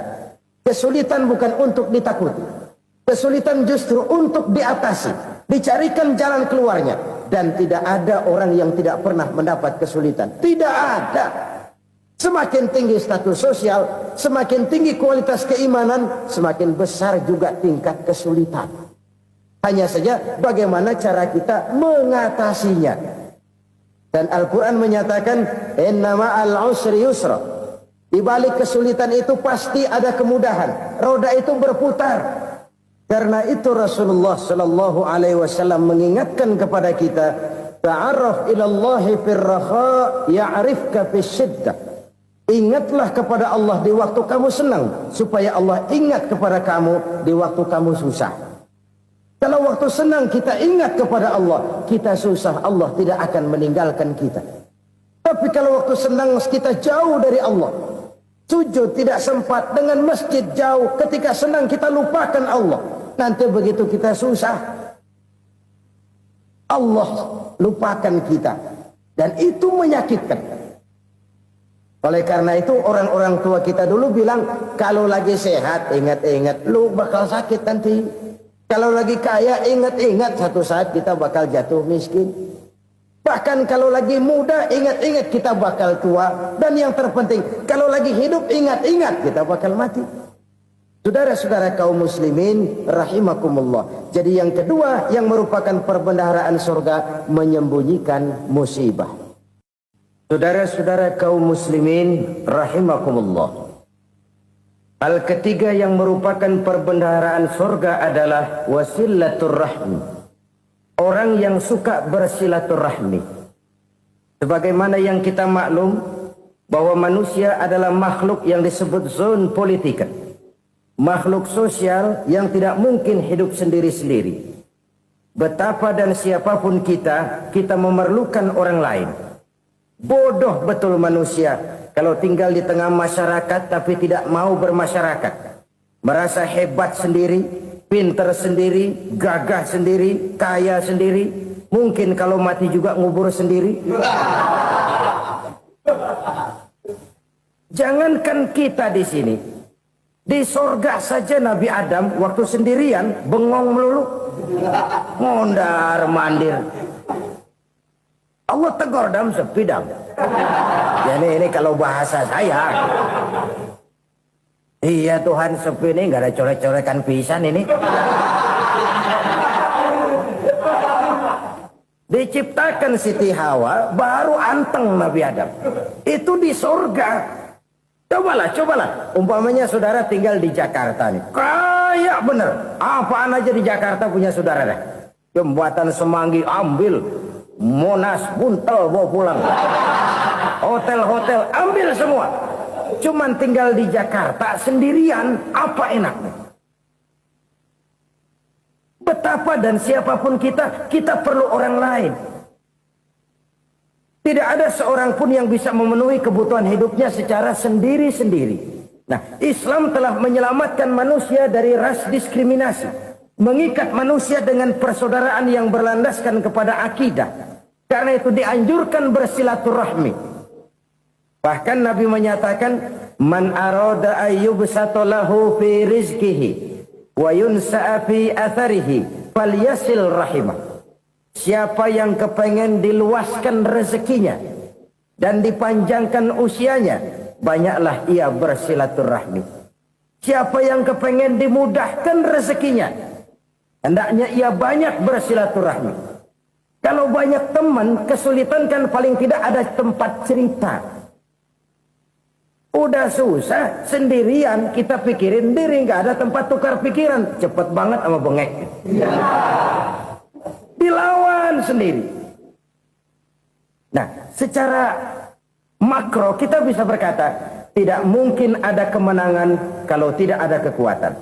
kesulitan bukan untuk ditakuti. Kesulitan justru untuk diatasi, dicarikan jalan keluarnya. Dan tidak ada orang yang tidak pernah mendapat kesulitan. Tidak ada. Semakin tinggi status sosial, semakin tinggi kualitas keimanan, semakin besar juga tingkat kesulitan. Hanya saja bagaimana cara kita mengatasinya. Dan Al-Quran menyatakan, inna ma'al usri yusra. Di balik kesulitan itu pasti ada kemudahan. Roda itu berputar. Karena itu Rasulullah sallallahu alaihi wasallam mengingatkan kepada kita, ta'arraf ilallahi fir raha ya'rifka fisyiddah. Ingatlah kepada Allah di waktu kamu senang, supaya Allah ingat kepada kamu di waktu kamu susah. Kalau waktu senang kita ingat kepada Allah, kita susah, Allah tidak akan meninggalkan kita. Tapi kalau waktu senang kita jauh dari Allah, sujud tidak sempat, dengan masjid jauh, ketika senang kita lupakan Allah. Nanti begitu kita susah, Allah lupakan kita. Dan itu menyakitkan. Oleh karena itu orang-orang tua kita dulu bilang, kalau lagi sehat ingat-ingat lu bakal sakit nanti. Kalau lagi kaya ingat-ingat satu saat kita bakal jatuh miskin. Bahkan kalau lagi muda ingat-ingat kita bakal tua. Dan yang terpenting kalau lagi hidup ingat-ingat kita bakal mati. Saudara-saudara kaum muslimin rahimakumullah. Jadi yang kedua yang merupakan perbendaharaan surga, menyembunyikan musibah. Saudara-saudara kaum muslimin rahimakumullah. Hal ketiga yang merupakan perbendaharaan surga adalah wasilatur rahmi. Orang yang suka bersilaturahmi. Sebagaimana yang kita maklum bahwa manusia adalah makhluk yang disebut zon politika. Makhluk sosial yang tidak mungkin hidup sendiri-sendiri. Betapa dan siapapun kita memerlukan orang lain. Bodoh betul manusia kalau tinggal di tengah masyarakat tapi tidak mau bermasyarakat. merasa hebat sendiri, pinter sendiri, gagah sendiri, kaya sendiri. Mungkin kalau mati juga ngubur sendiri. Jangankan kita di sini, di sorga saja Nabi Adam waktu sendirian bengong melulu, mondar mandir. Allah tegur dalam sepidang. Ini kalau bahasa saya. Iya Tuhan, sepi ini nggak ada coret-coretan pisan ini. Diciptakan Siti Hawa, baru anteng Nabi Adam. Itu di sorga. Cobalah. Umpamanya saudara tinggal di Jakarta nih. Kayak bener. Apaan aja di Jakarta punya saudara dah. Jembatan Semanggi ambil. Monas, Buntel bawa pulang. Hotel-hotel ambil semua. Cuman tinggal di Jakarta sendirian, apa enaknya? Betapa dan siapapun kita perlu orang lain. Tidak ada seorang pun yang bisa memenuhi kebutuhan hidupnya secara sendiri-sendiri. Nah, Islam telah menyelamatkan manusia dari ras diskriminasi, mengikat manusia dengan persaudaraan yang berlandaskan kepada akidah. Karena itu dianjurkan bersilaturahmi. Bahkan Nabi menyatakan, man arada ayyubsata lahu fi rizqihi wa yunsa'a fi atharihi falyasil rahimah. Siapa yang kepengen diluaskan rezekinya dan dipanjangkan usianya, banyaklah ia bersilaturahmi. Siapa yang kepengen dimudahkan rezekinya, hendaknya ia banyak bersilaturahmi. Kalau banyak teman, kesulitan kan paling tidak ada tempat cerita. Udah susah, sendirian kita pikirin diri, nggak ada tempat tukar pikiran. Cepet banget sama bengek. Dilawan sendiri. Nah, secara makro kita bisa berkata, tidak mungkin ada kemenangan kalau tidak ada kekuatan.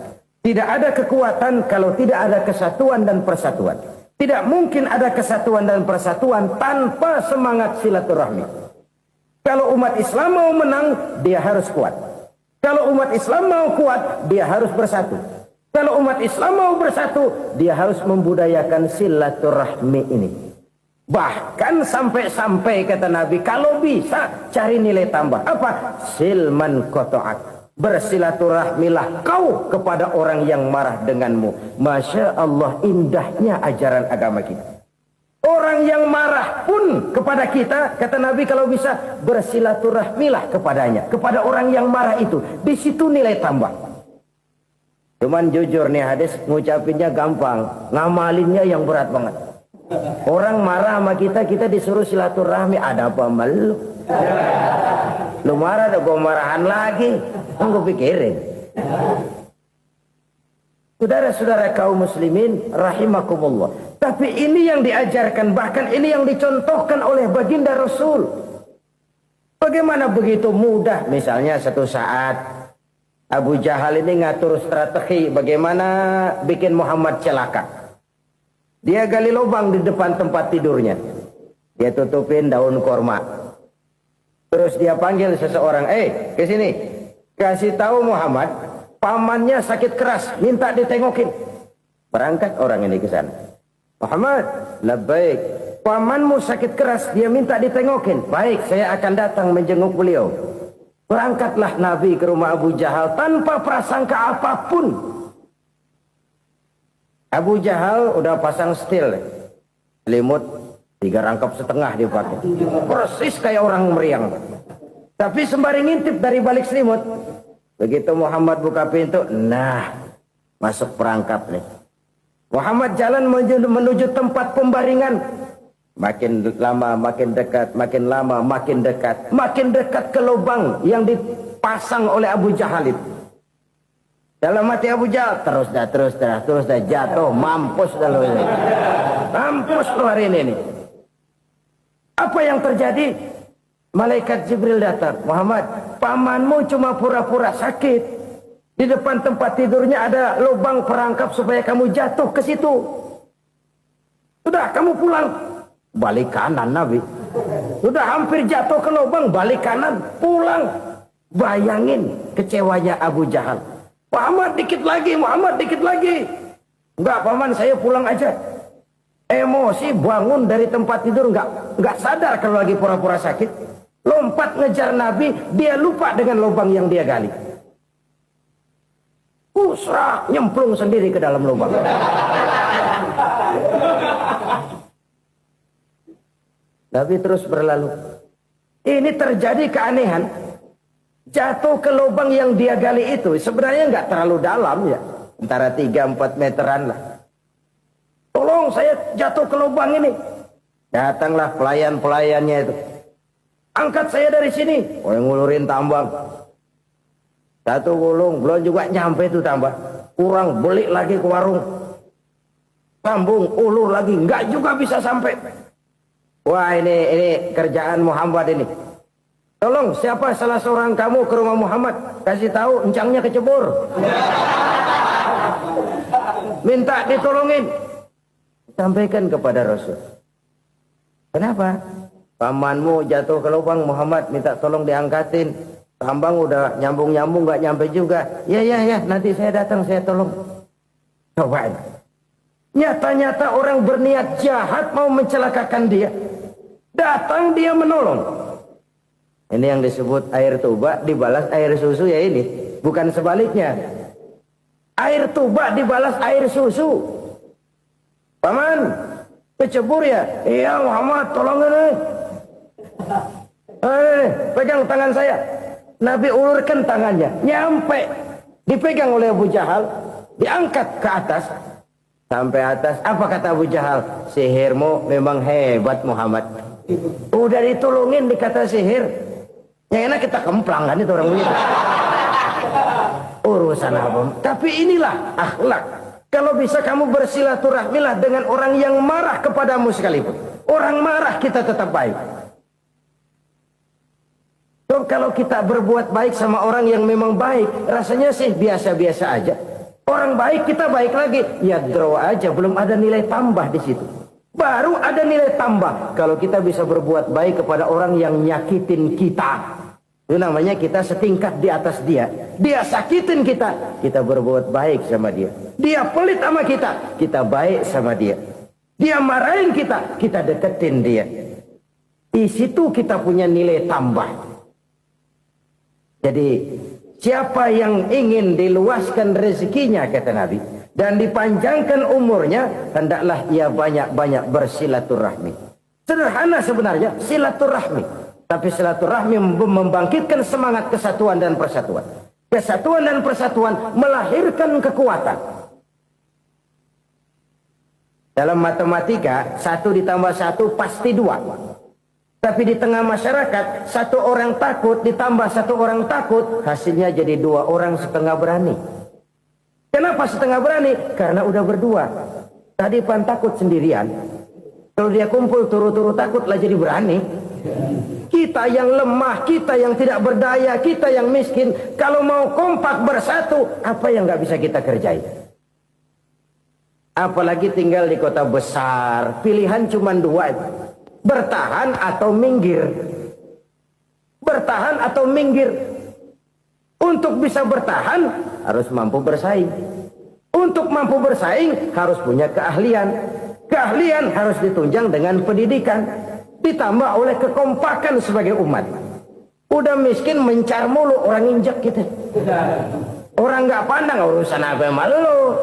Tidak ada kekuatan kalau tidak ada kesatuan dan persatuan. Tidak mungkin ada kesatuan dan persatuan tanpa semangat silaturahmi. Kalau umat Islam mau menang, dia harus kuat. Kalau umat Islam mau kuat, dia harus bersatu. Kalau umat Islam mau bersatu, dia harus membudayakan silaturahmi ini. Bahkan sampai-sampai kata Nabi, kalau bisa cari nilai tambah. Apa? Silman koto'ak. Bersilaturahmilah kau kepada orang yang marah denganmu. Masya Allah, indahnya ajaran agama kita. Orang yang marah pun kepada kita, kata Nabi, kalau bisa bersilaturahmilah kepadanya, kepada orang yang marah itu. Di situ nilai tambah. Cuman jujur nih hadis, ngucapinnya gampang, ngamalinnya yang berat banget. Orang marah sama kita, kita disuruh silaturahmi. Ada apa malu? Lu marah, ada gua marahan lagi. Gue pikirin. Saudara-saudara kaum muslimin rahimakumullah. Tapi ini yang diajarkan, bahkan ini yang dicontohkan oleh baginda Rasul. Bagaimana begitu mudah? Misalnya satu saat Abu Jahal ini ngatur strategi bagaimana bikin Muhammad celaka. Dia gali lubang di depan tempat tidurnya. Dia tutupin daun korma. Terus dia panggil seseorang, ke sini. Kasih tahu Muhammad, pamannya sakit keras, minta ditengokin. Berangkat orang ini ke sana. Muhammad, labbaik. Pamanmu sakit keras, dia minta ditengokin. Baik, saya akan datang menjenguk beliau. Berangkatlah Nabi ke rumah Abu Jahal tanpa prasangka apapun. Abu Jahal udah pasang setil, selimut 3 rangkap setengah dipakai. Persis kayak orang meriang. Tapi sembari ngintip dari balik selimut. Begitu Muhammad buka pintu, nah masuk perangkap nih. Muhammad jalan menuju tempat pembaringan. Makin lama makin dekat, makin lama makin dekat. Makin dekat ke lubang yang dipasang oleh Abu Jahal itu. Dalam hati Abu Jahal, terus dah jatuh, mampus dah lo ini. Mampus lo hari ini nih. Apa yang terjadi? Malaikat Jibril datang. Muhammad, pamanmu cuma pura-pura sakit. Di depan tempat tidurnya ada lubang perangkap supaya kamu jatuh ke situ. Sudah, kamu pulang. Balik kanan Nabi. Sudah hampir jatuh ke lubang, balik kanan, pulang. Bayangin kecewanya Abu Jahal. Muhammad dikit lagi, Muhammad dikit lagi. Enggak paman, saya pulang aja. Emosi bangun dari tempat tidur, enggak sadar kalau lagi pura-pura sakit. Lompat ngejar Nabi, dia lupa dengan lubang yang dia gali. Usrak, nyemplung sendiri ke dalam lubang. Nabi terus berlalu. Ini terjadi keanehan. Jatuh ke lubang yang dia gali itu sebenarnya nggak terlalu dalam ya, antara 3-4 meteran lah. Tolong saya jatuh ke lubang ini. Datanglah pelayan-pelayannya itu. Angkat saya dari sini. Oh, yang ngulurin tambang. Satu gulung, belum juga nyampe itu tambah. Kurang, beli lagi ke warung. Sambung, ulur lagi, nggak juga bisa sampai. Wah, ini kerjaan Muhammad ini. Tolong, siapa salah seorang kamu ke rumah Muhammad, kasih tahu encangnya kecebur. Minta ditolongin. Sampaikan kepada Rasul. Kenapa? Pamanmu jatuh ke lubang, Muhammad minta tolong diangkatin. Tambang udah nyambung-nyambung nggak nyampe juga. Ya, nanti saya datang, saya tolong. Coba. Nyata-nyata orang berniat jahat mau mencelakakan dia. Datang dia menolong. Ini yang disebut air tuba dibalas air susu ya ini. Bukan sebaliknya. Air tuba dibalas air susu. Paman, kecebur ya? Iya Muhammad, tolongin nih. Pegang tangan saya. Nabi ulurkan tangannya. Nyampe. Dipegang oleh Abu Jahal. Diangkat ke atas. Sampai atas. Apa kata Abu Jahal? Sihirmu memang hebat Muhammad. Udah ditolongin dikata sihir. Yang enak kita kemplang kan itu orang begitu. Urusan apa? Tapi inilah akhlak. Kalau bisa kamu bersilaturahmilah dengan orang yang marah kepadamu sekalipun. Orang marah kita tetap baik. So, kalau kita berbuat baik sama orang yang memang baik, rasanya sih biasa-biasa aja. Orang baik kita baik lagi, ya draw aja, belum ada nilai tambah di situ. Baru ada nilai tambah kalau kita bisa berbuat baik kepada orang yang nyakitin kita. Itu namanya kita setingkat di atas dia. Dia sakitin kita, kita berbuat baik sama dia. Dia pelit sama kita, kita baik sama dia. Dia marahin kita, kita deketin dia. Di situ kita punya nilai tambah. Jadi siapa yang ingin diluaskan rezekinya kata Nabi dan dipanjangkan umurnya, hendaklah ia banyak-banyak bersilaturahmi. Sederhana sebenarnya silaturahmi. Tapi silaturahmi membangkitkan semangat kesatuan dan persatuan. Kesatuan dan persatuan melahirkan kekuatan. Dalam matematika, 1 ditambah 1 pasti 2. Tapi di tengah masyarakat, 1 orang takut ditambah 1 orang takut, hasilnya jadi 2 orang setengah berani. Kenapa setengah berani? Karena udah berdua. Tadi pan takut sendirian. Kalau dia kumpul turu-turu takutlah jadi berani. Kita yang lemah, kita yang tidak berdaya, kita yang miskin, kalau mau kompak bersatu, apa yang nggak bisa kita kerjain? Apalagi tinggal di kota besar, pilihan cuma 2. Bertahan atau minggir. Bertahan atau minggir. Untuk bisa bertahan, harus mampu bersaing. Untuk mampu bersaing, harus punya keahlian. Keahlian harus ditunjang dengan pendidikan. Ditambah oleh kekompakan sebagai umat. Udah miskin mencar mulu, orang injak kita. Orang nggak pandang urusan apa malu.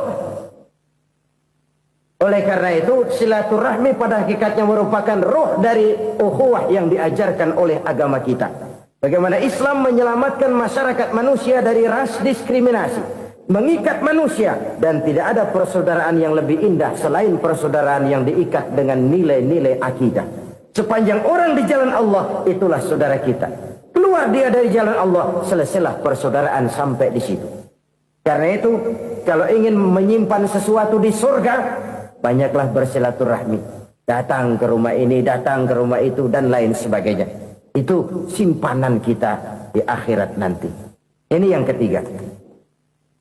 Oleh karena itu silaturahmi pada hakikatnya merupakan roh dari ukhuwah yang diajarkan oleh agama kita. Bagaimana Islam menyelamatkan masyarakat manusia dari ras diskriminasi, mengikat manusia, dan tidak ada persaudaraan yang lebih indah selain persaudaraan yang diikat dengan nilai-nilai akidah. Sepanjang orang di jalan Allah, itulah saudara kita. Keluar dia dari jalan Allah, selesailah persaudaraan sampai di situ. Karena itu, kalau ingin menyimpan sesuatu di surga, banyaklah bersilaturahmi. Datang ke rumah ini, datang ke rumah itu, dan lain sebagainya. Itu simpanan kita di akhirat nanti. Ini yang ketiga.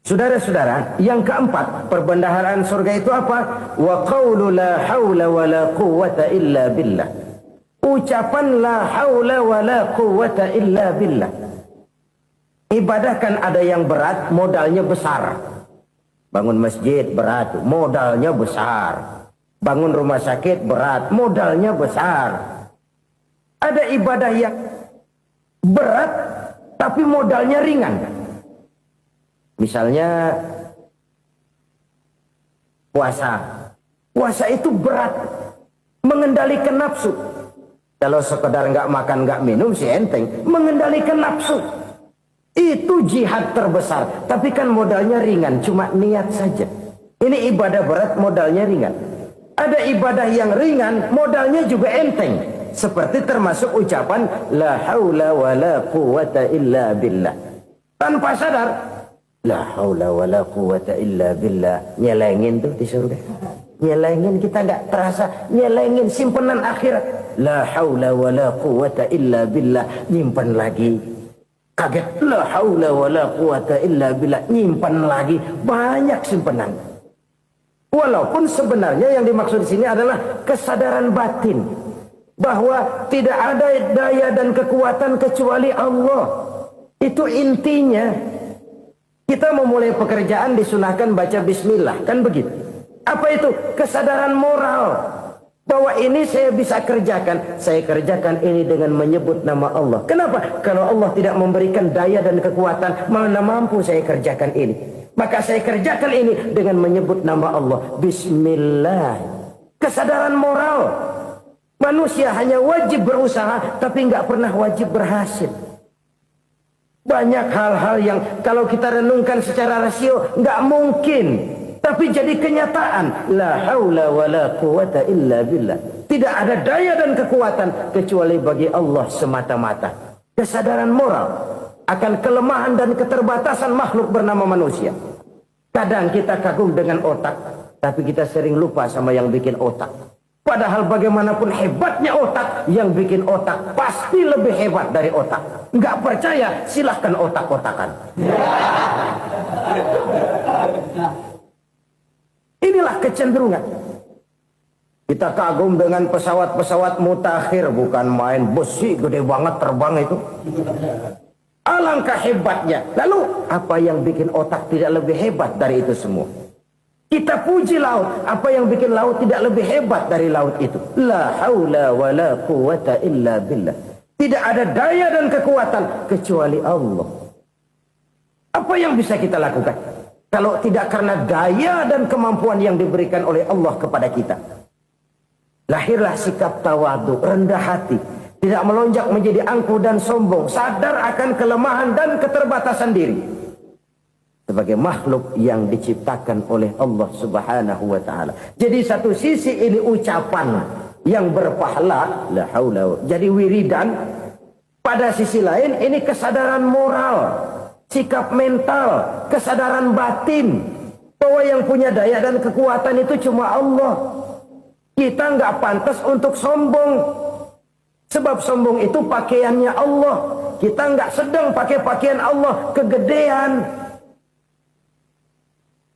Saudara-saudara, yang keempat, perbendaharaan surga itu apa? Wa qawlu la hawla wa la quwwata illa billah. Ucapan la haula wa la quwwata illa billah. Ibadah kan ada yang berat, modalnya besar. Bangun masjid berat, modalnya besar. Bangun rumah sakit berat, modalnya besar. Ada ibadah yang berat, tapi modalnya ringan. Misalnya puasa. Puasa itu berat, mengendalikan nafsu. Kalau sekedar nggak makan nggak minum sih enteng, mengendalikan nafsu. Itu jihad terbesar, tapi kan modalnya ringan, cuma niat saja. Ini ibadah berat, modalnya ringan. Ada ibadah yang ringan, modalnya juga enteng. Seperti termasuk ucapan la haula wala quwata illa billah. Tanpa sadar, la haula wala quwata illa billah. Nyelengin tuh di surga. Nyelengin, kita nggak terasa, nyelengin simpenan akhirat. La haula wala quwata illa billah, nyimpan lagi. Kaget, la haula wala quwata illa billah, nyimpan lagi, banyak simpenan. Walaupun sebenarnya yang dimaksud di sini adalah kesadaran batin bahwa tidak ada daya dan kekuatan kecuali Allah. Itu intinya. Kita memulai pekerjaan disunahkan baca bismillah, kan begitu. Apa itu? Kesadaran moral bahwa ini saya bisa kerjakan. Saya kerjakan ini dengan menyebut nama Allah. Kenapa? Kalau Allah tidak memberikan daya dan kekuatan, mana mampu saya kerjakan ini. Maka saya kerjakan ini dengan menyebut nama Allah. Bismillah. Kesadaran moral. Manusia hanya wajib berusaha, tapi nggak pernah wajib berhasil. Banyak hal-hal yang kalau kita renungkan secara rasio nggak mungkin. Tapi jadi kenyataan. La haula wa la quwata illa billah. Tidak ada daya dan kekuatan kecuali bagi Allah semata-mata. Kesadaran moral akan kelemahan dan keterbatasan makhluk bernama manusia. Kadang kita kagum dengan otak, tapi kita sering lupa sama yang bikin otak. Padahal bagaimanapun hebatnya otak, yang bikin otak pasti lebih hebat dari otak. Nggak percaya, silahkan otak-otakan. Inilah kecenderungan. Kita kagum dengan pesawat-pesawat mutakhir, bukan main, besi gede banget terbang itu. Alangkah hebatnya. Lalu apa yang bikin otak tidak lebih hebat dari itu semua? Kita puji laut. Apa yang bikin laut tidak lebih hebat dari laut itu? La haula wa la quwata illa billah. Tidak ada daya dan kekuatan kecuali Allah. Apa yang bisa kita lakukan kalau tidak karena daya dan kemampuan yang diberikan oleh Allah kepada kita? Lahirlah sikap tawadu, rendah hati, tidak melonjak menjadi angkuh dan sombong, sadar akan kelemahan dan keterbatasan diri. Sebagai makhluk yang diciptakan oleh Allah Subhanahu wa ta'ala. Jadi satu sisi ini ucapan yang berpahala, la haula, jadi wiridan. Pada sisi lain ini kesadaran moral, sikap mental, kesadaran batin bahwa yang punya daya dan kekuatan itu cuma Allah. Kita nggak pantas untuk sombong, sebab sombong itu pakaiannya Allah. Kita nggak sedang pakai pakaian Allah, kegedean.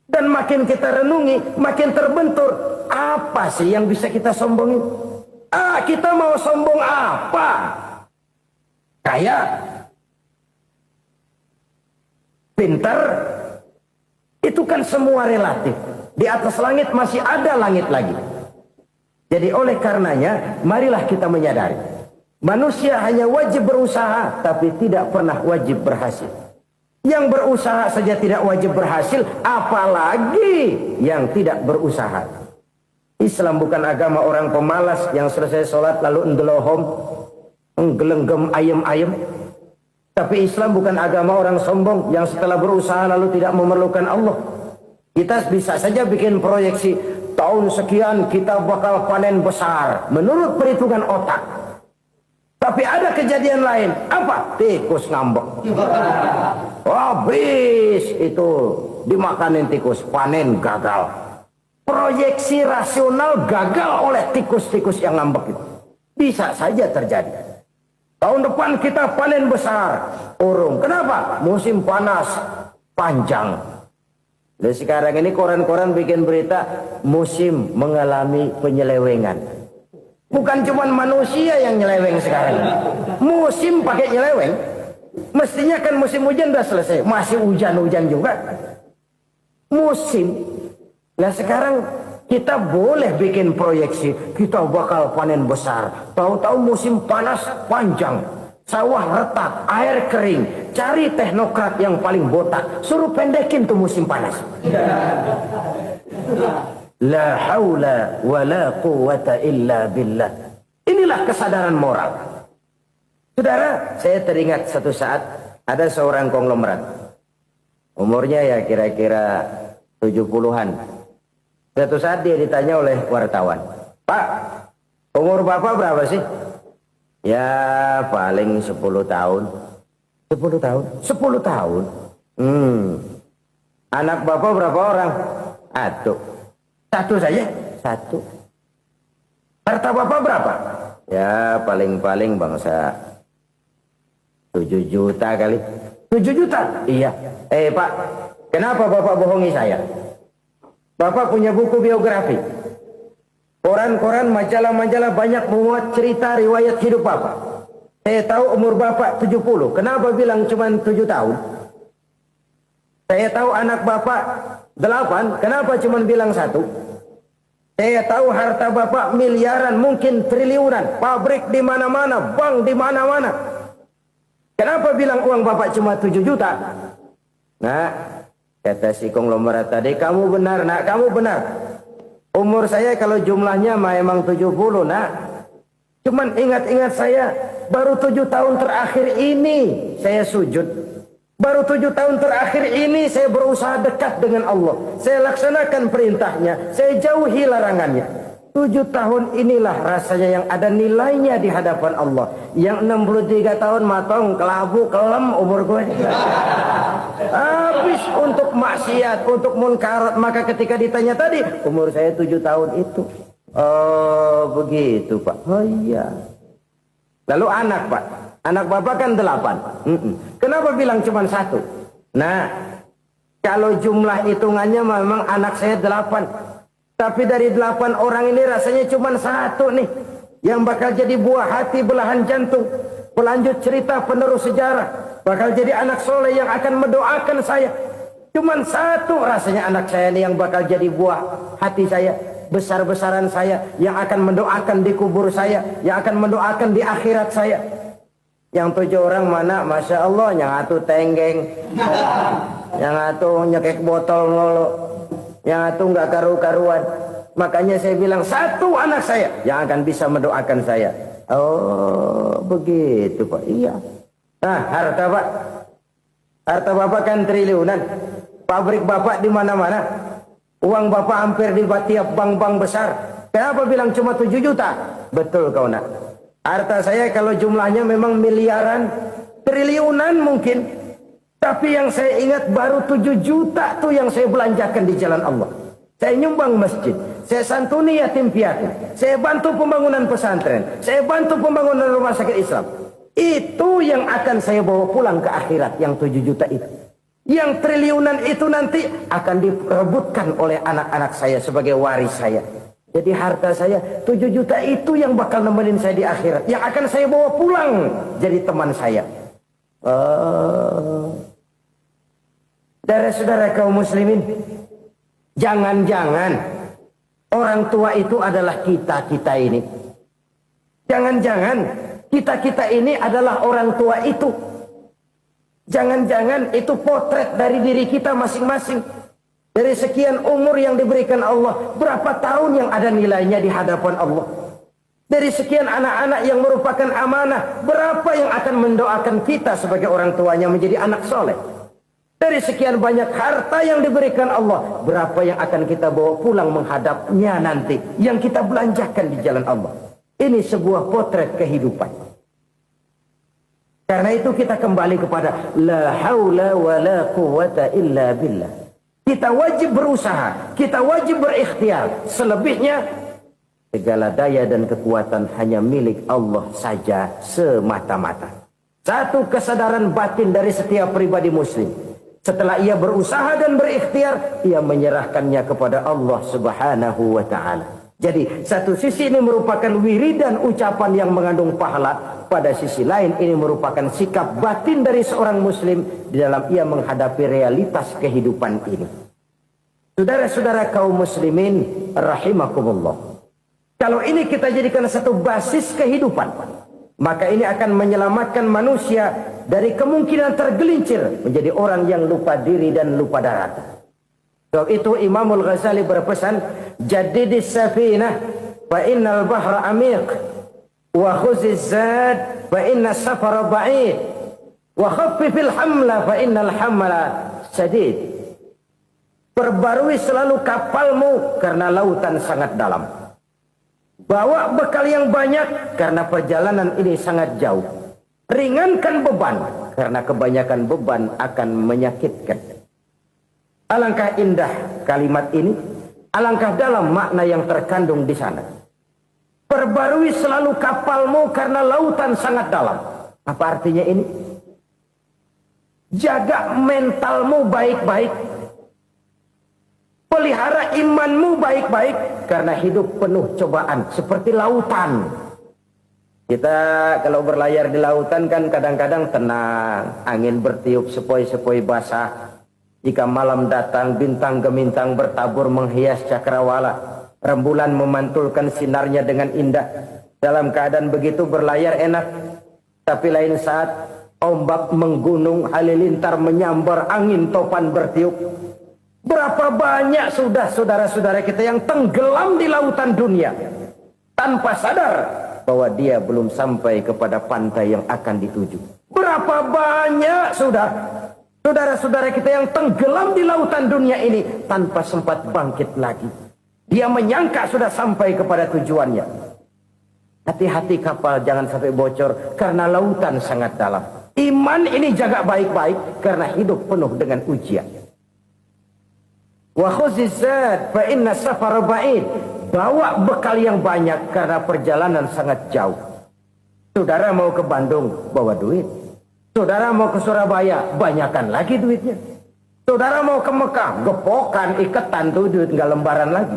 Dan makin kita renungi, makin terbentur. Apa sih yang bisa kita sombongin? Kita mau sombong apa? Kaya? Pintar? Itu kan semua relatif. Di atas langit masih ada langit lagi. Jadi oleh karenanya, marilah kita menyadari. Manusia hanya wajib berusaha, tapi tidak pernah wajib berhasil. Yang berusaha saja tidak wajib berhasil, apalagi yang tidak berusaha. Islam bukan agama orang pemalas yang selesai sholat lalu ngelohom, nggelenggem ayem-ayem. Tapi Islam bukan agama orang sombong yang setelah berusaha lalu tidak memerlukan Allah. Kita bisa saja bikin proyeksi, tahun sekian kita bakal panen besar menurut perhitungan otak. Tapi ada kejadian lain. Apa? Tikus ngambek. Habis itu dimakanin tikus, panen gagal. Proyeksi rasional gagal oleh tikus-tikus yang ngambek itu. Bisa saja terjadi. Tahun depan kita panen besar, urung. Kenapa? Musim panas panjang. Dan sekarang ini koran-koran bikin berita musim mengalami penyelewengan. Bukan cuma manusia yang nyeleweng sekarang. Musim pakai nyeleweng. Mestinya kan musim hujan udah selesai. Masih hujan-hujan juga. Musim. Nah sekarang kita boleh bikin proyeksi. Kita bakal panen besar. Tahu-tahu musim panas panjang. Sawah retak, air kering. Cari teknokrat yang paling botak. Suruh pendekin tuh musim panas. La haula wa la quwata illa billah. Inilah kesadaran moral. Saudara, saya teringat satu saat ada seorang konglomerat. Umurnya ya kira-kira 70-an. Satu saat dia ditanya oleh wartawan, "Pak, umur Bapak berapa sih?" "Ya paling 10 tahun." 10 tahun? 10 tahun? Anak Bapak berapa orang? Satu. Satu saja? Satu. Harta Bapak berapa? Ya paling-paling bangsa 7 juta kali. 7 juta? Iya. Pak, kenapa Bapak bohongi saya? Bapak punya buku biografi. Koran-koran, majalah-majalah banyak memuat cerita riwayat hidup Bapak. Saya tahu umur Bapak 70. Kenapa bilang cuma 7 tahun? Saya tahu anak Bapak 8. Kenapa cuma bilang 1? Saya tahu harta Bapak miliaran, mungkin triliunan. Pabrik di mana-mana, bank di mana-mana. Kenapa bilang uang Bapak cuma 7 juta? Nah, kata si konglomerat tadi, kamu benar nak, kamu benar. Umur saya kalau jumlahnya memang 70 nak. Cuman ingat-ingat saya, baru 7 tahun terakhir ini saya sujud. Baru 7 tahun terakhir ini saya berusaha dekat dengan Allah. Saya laksanakan perintahnya, saya jauhi larangannya. 7 tahun inilah rasanya yang ada nilainya di hadapan Allah. Yang 63 tahun matong, kelabu, kelem umur gue. Habis untuk maksiat, untuk munkarat. Maka ketika ditanya tadi, umur saya 7 tahun itu. Oh begitu Pak. Oh iya. Lalu anak Pak. Anak Bapak kan 8. Kenapa bilang cuma 1? Nah, kalau jumlah hitungannya memang anak saya 8. Tapi dari 8 orang ini rasanya cuma 1 nih. Yang bakal jadi buah hati, belahan jantung. Pelanjut cerita, penerus sejarah. Bakal jadi anak soleh yang akan mendoakan saya. Cuma 1 rasanya anak saya nih yang bakal jadi buah hati saya. Besar-besaran saya. Yang akan mendoakan di kubur saya. Yang akan mendoakan di akhirat saya. Yang 7 orang mana? Masya Allah, yang atu tenggeng. Yang atu nyekek botol nolo. Yang atu nggak karu-karuan. Makanya saya bilang 1 anak saya yang akan bisa mendoakan saya. Oh begitu Pak. Iya. Nah harta Pak. Harta Bapak kan triliunan. Pabrik Bapak di mana-mana. Uang Bapak hampir di tiap bank-bank besar. Kenapa bilang cuma 7 juta? Betul kau nak. Harta saya kalau jumlahnya memang miliaran, triliunan mungkin. Tapi yang saya ingat baru 7 juta tuh yang saya belanjakan di jalan Allah. Saya nyumbang masjid. Saya santuni yatim piatu. Saya bantu pembangunan pesantren. Saya bantu pembangunan rumah sakit Islam. Itu yang akan saya bawa pulang ke akhirat. Yang 7 juta itu. Yang triliunan itu nanti akan diperebutkan oleh anak-anak saya sebagai waris saya. Jadi harta saya 7 juta itu yang bakal nemenin saya di akhirat. Yang akan saya bawa pulang jadi teman saya. Saudara-saudara kaum muslimin, jangan-jangan orang tua itu adalah kita-kita ini. Jangan-jangan kita-kita ini adalah orang tua itu. Jangan-jangan itu potret dari diri kita masing-masing. Dari sekian umur yang diberikan Allah, berapa tahun yang ada nilainya di hadapan Allah. Dari sekian anak-anak yang merupakan amanah, berapa yang akan mendoakan kita sebagai orang tuanya menjadi anak soleh. Dari sekian banyak harta yang diberikan Allah, berapa yang akan kita bawa pulang menghadapnya nanti, yang kita belanjakan di jalan Allah. Ini sebuah potret kehidupan. Karena itu kita kembali kepada la haula wa la quwata illa billah. Kita wajib berusaha, kita wajib berikhtiar. Selebihnya segala daya dan kekuatan hanya milik Allah saja semata-mata. Satu kesadaran batin dari setiap pribadi muslim. Setelah ia berusaha dan berikhtiar, ia menyerahkannya kepada Allah Subhanahu wa ta'ala. Jadi satu sisi ini merupakan wiridan ucapan yang mengandung pahala, pada sisi lain ini merupakan sikap batin dari seorang muslim di dalam ia menghadapi realitas kehidupan ini. Saudara-saudara kaum muslimin rahimakumullah. Kalau ini kita jadikan satu basis kehidupan, maka ini akan menyelamatkan manusia dari kemungkinan tergelincir menjadi orang yang lupa diri dan lupa darat. Sebab itu Imamul Ghazali berpesan, jadidis safinah fa innal bahra amiq wa khuziz zad fa inna safara ba'id wa khaffifil hamla fa innal hamla sadid. Perbarui selalu kapalmu karena lautan sangat dalam. Bawa bekal yang banyak karena perjalanan ini sangat jauh. Ringankan beban karena kebanyakan beban akan menyakitkan. Alangkah indah kalimat ini, alangkah dalam makna yang terkandung di sana. Perbarui selalu kapalmu karena lautan sangat dalam. Apa artinya ini? Jaga mentalmu baik-baik. Pelihara imanmu baik-baik karena hidup penuh cobaan seperti lautan. Kita kalau berlayar di lautan kan kadang-kadang tenang, angin bertiup sepoi-sepoi basah. Jika malam datang, bintang gemintang bertabur menghias cakrawala. Rembulan memantulkan sinarnya dengan indah. Dalam keadaan begitu berlayar enak. Tapi lain saat, ombak menggunung, halilintar menyambar, angin topan bertiup. Berapa banyak sudah saudara-saudara kita yang tenggelam di lautan dunia. Tanpa sadar bahwa dia belum sampai kepada pantai yang akan dituju. Berapa banyak sudah saudara-saudara kita yang tenggelam di lautan dunia ini tanpa sempat bangkit lagi. Dia menyangka sudah sampai kepada tujuannya. Hati-hati kapal jangan sampai bocor karena lautan sangat dalam. Iman ini jaga baik-baik karena hidup penuh dengan ujian. Wa khuziz zad fa inna safara ba'id. Bawa bekal yang banyak karena perjalanan sangat jauh. Saudara mau ke Bandung, bawa duit. Saudara mau ke Surabaya, banyakkan lagi duitnya. Saudara mau ke Mekah, gepokan, iketan tuh duit nggak lembaran lagi.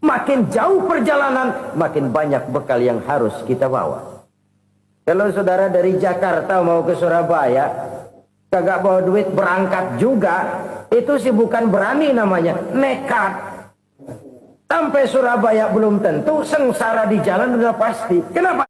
Makin jauh perjalanan, makin banyak bekal yang harus kita bawa. Kalau saudara dari Jakarta mau ke Surabaya, kagak bawa duit berangkat juga, itu sih bukan berani namanya, nekat. Sampai Surabaya belum tentu, sengsara di jalan udah pasti. Kenapa?